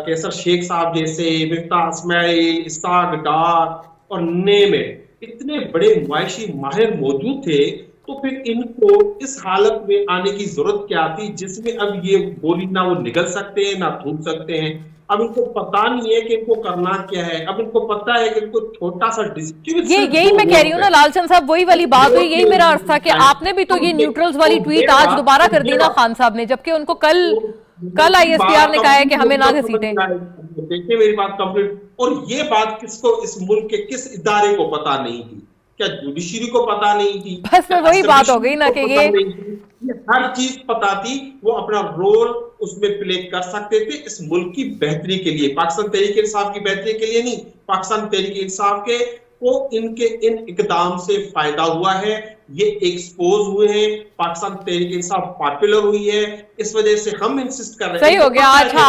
कैसर शेख साहब जैसे, मिफ्ताह इस्माइल, इसाक डार और नेमित इतने बड़े मुआशी माहिर मौजूद थे, तो फिर इनको इस हालत में आने की जरूरत क्या थी जिसमें अब ये गोली ना वो निकल सकते हैं ना थूक सकते हैं। अब इनको पता नहीं है कि इनको करना क्या है। अब इनको पता है कि इनको छोटा सा डिस्ट्रीब्यूशन, यही मैं कह रही हूँ ना लालचंद साहब, वही वाली बात हुई। यही मेरा अर्थ था कि आपने भी तो ये न्यूट्रल्स वाली ट्वीट आज दोबारा कर दी ना खान साहब ने, जबकि उनको कल आईएसपीआर ने कहा है कि हमें ना घसीटें। देखिए मेरी बात कंप्लीट, और ये बात किसको, इस मुल्क के किस इदारे को पता नहीं थी? क्या जुडिशरी को पता नहीं थी? बस में वही बात हो गई ना कि ये हर चीज पता थी। वो अपना रोल उसमें प्ले कर सकते थे इस मुल्क की बेहतरी के लिए, पाकिस्तान तहरीक इंसाफ की बेहतरी के लिए नहीं। पाकिस्तान तहरीक इंसाफ के को इनके इन इकदाम से फायदा हुआ है, ये एक्सपोज हुए हैं, पाकिस्तान तहरीक इंसाफ पॉपुलर हुई है, इस वजह से हम इंसिस्ट कर रहे हैं। सही हो गया। अच्छा,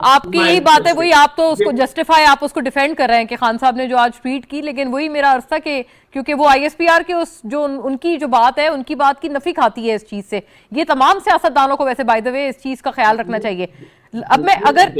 आपकी यही बात है, वही आप तो उसको जस्टिफाई, आप उसको डिफेंड कर रहे हैं कि खान साहब ने जो आज ट्वीट की, लेकिन वही मेरा अर्थ था कि क्योंकि वो आईएसपीआर के उस जो उनकी जो बात है, उनकी बात की नफी खाती है इस चीज से। ये तमाम सियासतदानों को वैसे बाय द वे इस चीज का ख्याल रखना चाहिए। अब मैं अगर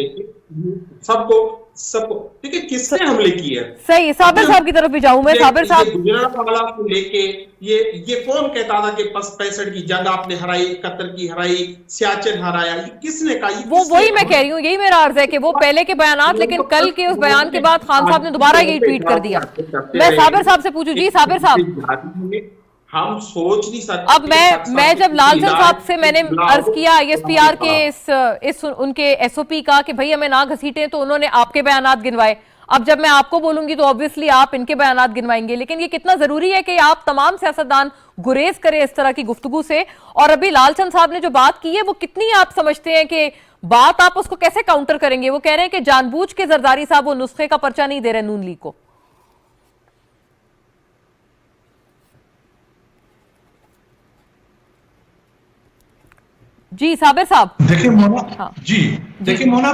सबको ठीक है, किसने हमले किए? सही, साबिर साहब की तरफ भी जाऊं मैं। साबिर साहब को लेके ये कौन कहता था कि 65 की जंग आपने हराई, 71 की हराई, सियाचिन हराया, ये किसने कहा? वो वही मैं कह रही हूँ, यही मेरा अर्ज है कि वो पहले के बयानात, लेकिन कल के उस बयान के बाद खान साहब ने दोबारा यही ट्वीट कर दिया। मैं साबिर साहब से पूछूं। जी साबिर साहब, हम सोच नहीं सकते। अब मैं जब लालचंद साहब से मैंने अर्ज किया आईएसपीआर के इस उनके एसओपी का कि भाई हमें ना घसीटें, तो उन्होंने आपके बयानात गिनवाए। अब जब मैं आपको बोलूंगी तो ऑब्वियसली आप इनके बयानात गिनवाएंगे, लेकिन ये कितना जरूरी है कि आप तमाम सियासतदान गुरेज करें इस तरह की गुफ्तगू से। और अभी लालचंद साहब ने जो बात की है वो कितनी आप समझते हैं कि बात आप उसको कैसे काउंटर करेंगे? वो कह रहे हैं कि जानबूझ के जरदारी साहब वो नुस्खे का पर्चा नहीं दे रहे नून लीग को। जी साबिर साहब। देखिए मोना, हाँ। जी देखिए मोना,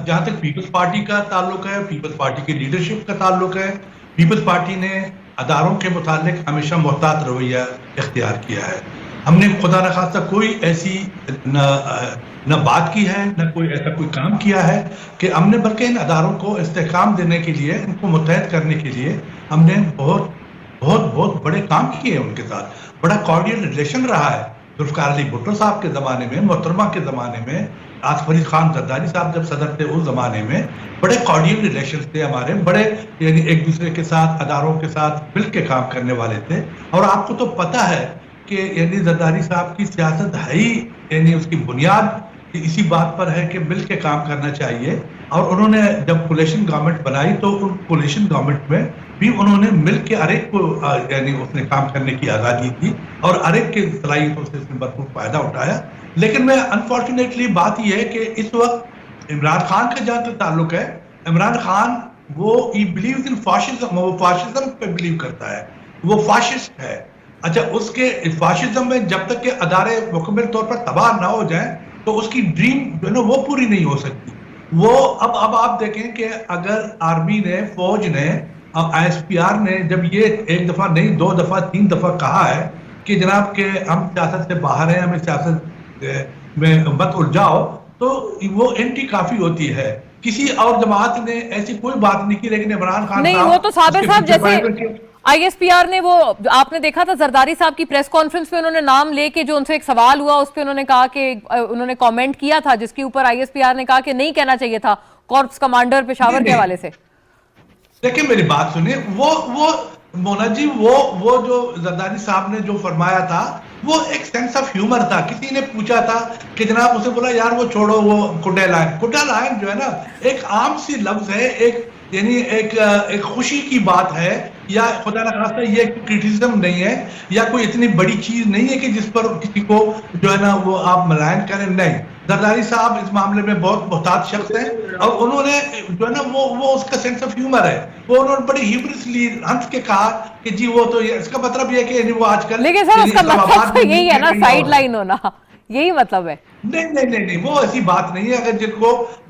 जहां तक पीपल्स पार्टी का ताल्लुक है, पीपल्स पार्टी की लीडरशिप का ताल्लुक है, पीपल्स पार्टी ने अदारों के मुतालिक हमेशा मोहतात रवैया इख्तियार किया है। हमने खुदा न खास्ता कोई ऐसी न बात की है, न कोई ऐसा कोई काम किया है कि हमने, बल्कि इन अदारों को इस्तेहकाम देने के लिए, इनको मुतहद करने के लिए हमने बहुत बहुत बहुत बड़े काम किए उनके साथ। बड़ा कॉर्डियल रिलेशन रहा है। जुल्फिकार अली भुट्टो साहब के ज़माने में, मोहतरमा के ज़माने में आसिफ अली खान जरदारी साहब जब सदर थे उस जमाने में बड़े कॉर्डियल रिलेशंस थे हमारे, बड़े यानी एक दूसरे के साथ अदारों के साथ मिल के काम करने वाले थे। और आपको तो पता है कि यानी जरदारी साहब की सियासत है ही यानी उसकी बुनियाद इसी बात पर है कि मिल के काम करना चाहिए। और उन्होंने जब कोलिशन गवर्नमेंट बनाई तो उन कोलिशन गवर्नमेंट में भी उन्होंने मिल के हर एक को यानी उसने काम करने की आज़ादी दी और हर एक की सलाहियतों से उसने भरपूर फायदा उठाया। लेकिन मैं अनफॉर्चुनेटली बात यह है कि इस वक्त इमरान खान का जहां तक ताल्लुक है, इमरान खान वो ही बिलीव इन फाशिज्म, वो फाशिज्म पे बिलीव करता है, वो फाशिस्ट है। अच्छा, उसके फाशिज्म में जब तक के अदारे मुकम्मल तौर पर तबाह ना हो जाए तो उसकी ड्रीम जो है ना वो पूरी नहीं हो सकती। वो अब आप देखें कि अगर आर्मी ने, फौज ने, ISPR ने जब ये एक दफा नहीं 2 दफा 3 दफा कहा है कि जनाब के हम सियासत से बाहर हैं, हमें सियासत में मत उलझाओ, तो वो एंटी काफी होती है। किसी और जमात ने ऐसी कोई बात नहीं की, लेकिन इमरान खान नहीं, वो तो साबिर साहब जैसे ISPR ने, वो आपने देखा था जरदारी साहब की प्रेस कॉन्फ्रेंस में उन्होंने नाम लेके जो उनसे एक सवाल हुआ उस पे उन्होंने कहा कि उन्होंने कमेंट किया था जिसके ऊपर ISPR ने कहा कि नहीं कहना चाहिए था कॉर्प्स कमांडर पेशावर के हवाले से। देखिए मेरी बात सुनिए, वो मोना जी, वो जो जरदारी साहब ने जो फरमाया था वो एक सेंस ऑफ ह्यूमर था। किसी ने पूछा था कि जनाब, उसे बोला यार वो छोड़ो, वो कुड्डा लायन जो है ना एक आम सी लफ्ज है, एक यानी एक खुशी की बात है, या खुदा ना खास्ता ये क्रिटिसिज्म नहीं है, या कोई इतनी बड़ी चीज नहीं है कि जिस पर किसी को जो है ना वो आप मलायन करें। नहीं, जरदारी साहब इस मामले में बहुत मोहतात शख्स हैं और उन्होंने जो है ना वो उसका सेंस ऑफ ह्यूमर है, वो उन्होंने बड़ी ह्यूमरसली हंस के कहा कि जी वो तो ये, इसका मतलब ये कि वो आजकल, लेकिन सर उसका मतलब तो यही है ना, साइड लाइन होना, यही मतलब है। नहीं, वो ऐसी बात नहीं है। अगर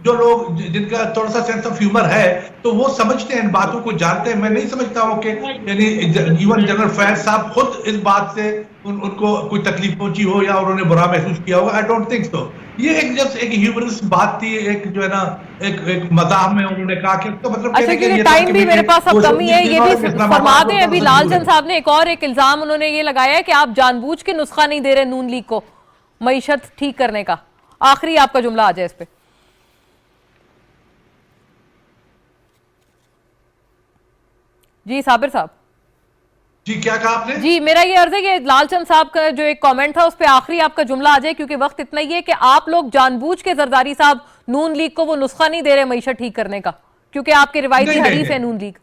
जो लोग जिनका थोड़ा सा सेंस ऑफ ह्यूमर है तो वो समझते हैं, इन बातों को जानते हैं। मैं नहीं समझता हूँ कि यानी इवन जनरल फैज साहब खुद इस बात से उनको कोई तकलीफ पहुंची हो या उन्होंने बुरा महसूस किया होगा। I don't think so. ये एक जस्ट एक ह्यूमरस बात थी, एक जो है ना एक मजाक में उन्होंने कहा कि तो मतलब अच्छा, क्योंकि टाइम भी मेरे पास अब कमी है, ये भी फरमा दें। अभी लालचंद साहब ने एक और एक इल्जाम उन्होंने ये लगाया है कि आप जानबूझ के नुस्खा नहीं दे रहे नून लीग को मईशत ठीक करने का। आखिरी आपका जुमला आ जाए इस पे। जी साबिर साहब। जी क्या कहा आपने? जी मेरा ये अर्ज है कि लालचंद साहब का जो एक कमेंट था उस पे आखिरी आपका जुमला आ जाए, क्योंकि वक्त इतना ही है कि आप लोग जानबूझ के जरदारी साहब नून लीग को वो नुस्खा नहीं दे रहे मईशत ठीक करने का, क्योंकि आपके रिवायती हरीफ है नून लीग।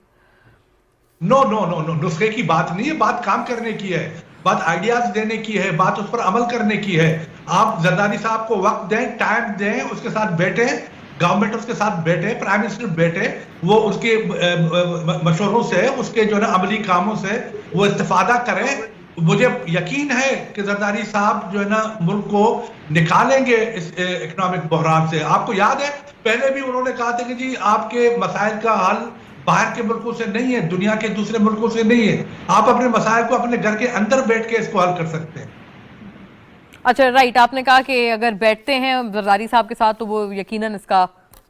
नो, नुस्खे की बात नहीं है, बात काम करने की है, बात आइडियाज देने की है, बात उस पर अमल करने की है। आप जरदारी साहब को वक्त दें, टाइम दें, उसके साथ बैठे, गवर्नमेंट उसके साथ बैठे, प्राइम मिनिस्टर बैठे, वो उसके मशवरों से, उसके जो है अमली कामों से वो इस्तेफादा करें। मुझे यकीन है कि जरदारी साहब जो है ना मुल्क को निकालेंगे इस इकोनॉमिक बहरान से। आपको याद है पहले भी उन्होंने कहा था कि जी आपके मसाइल का हल बाहर के मुल्कों से नहीं है, दुनिया के दूसरे मुल्कों से नहीं है, आप अपने मसाइल को अपने घर के अंदर बैठ के इसको हल कर सकते हैं। अच्छा राइट, आपने कहा कि अगर बैठते हैं जरदारी साहब के साथ तो वो यकीनन इसका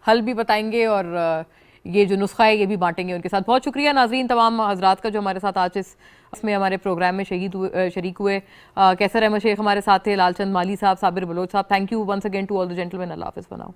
हल भी बताएंगे और ये जो नुस्खा है ये भी बांटेंगे उनके साथ। बहुत शुक्रिया नाजरीन तमाम हजरात का जो हमारे साथ आज इसमें हमारे प्रोग्राम में शरीक हुए। कैसर अहमद शेख हमारे साथ थे, लालचंद माली साहब, साबिर बलोच साहब। Thank you once again to all the gentleman. अल्लाह हाफिज़ फॉर नाउ।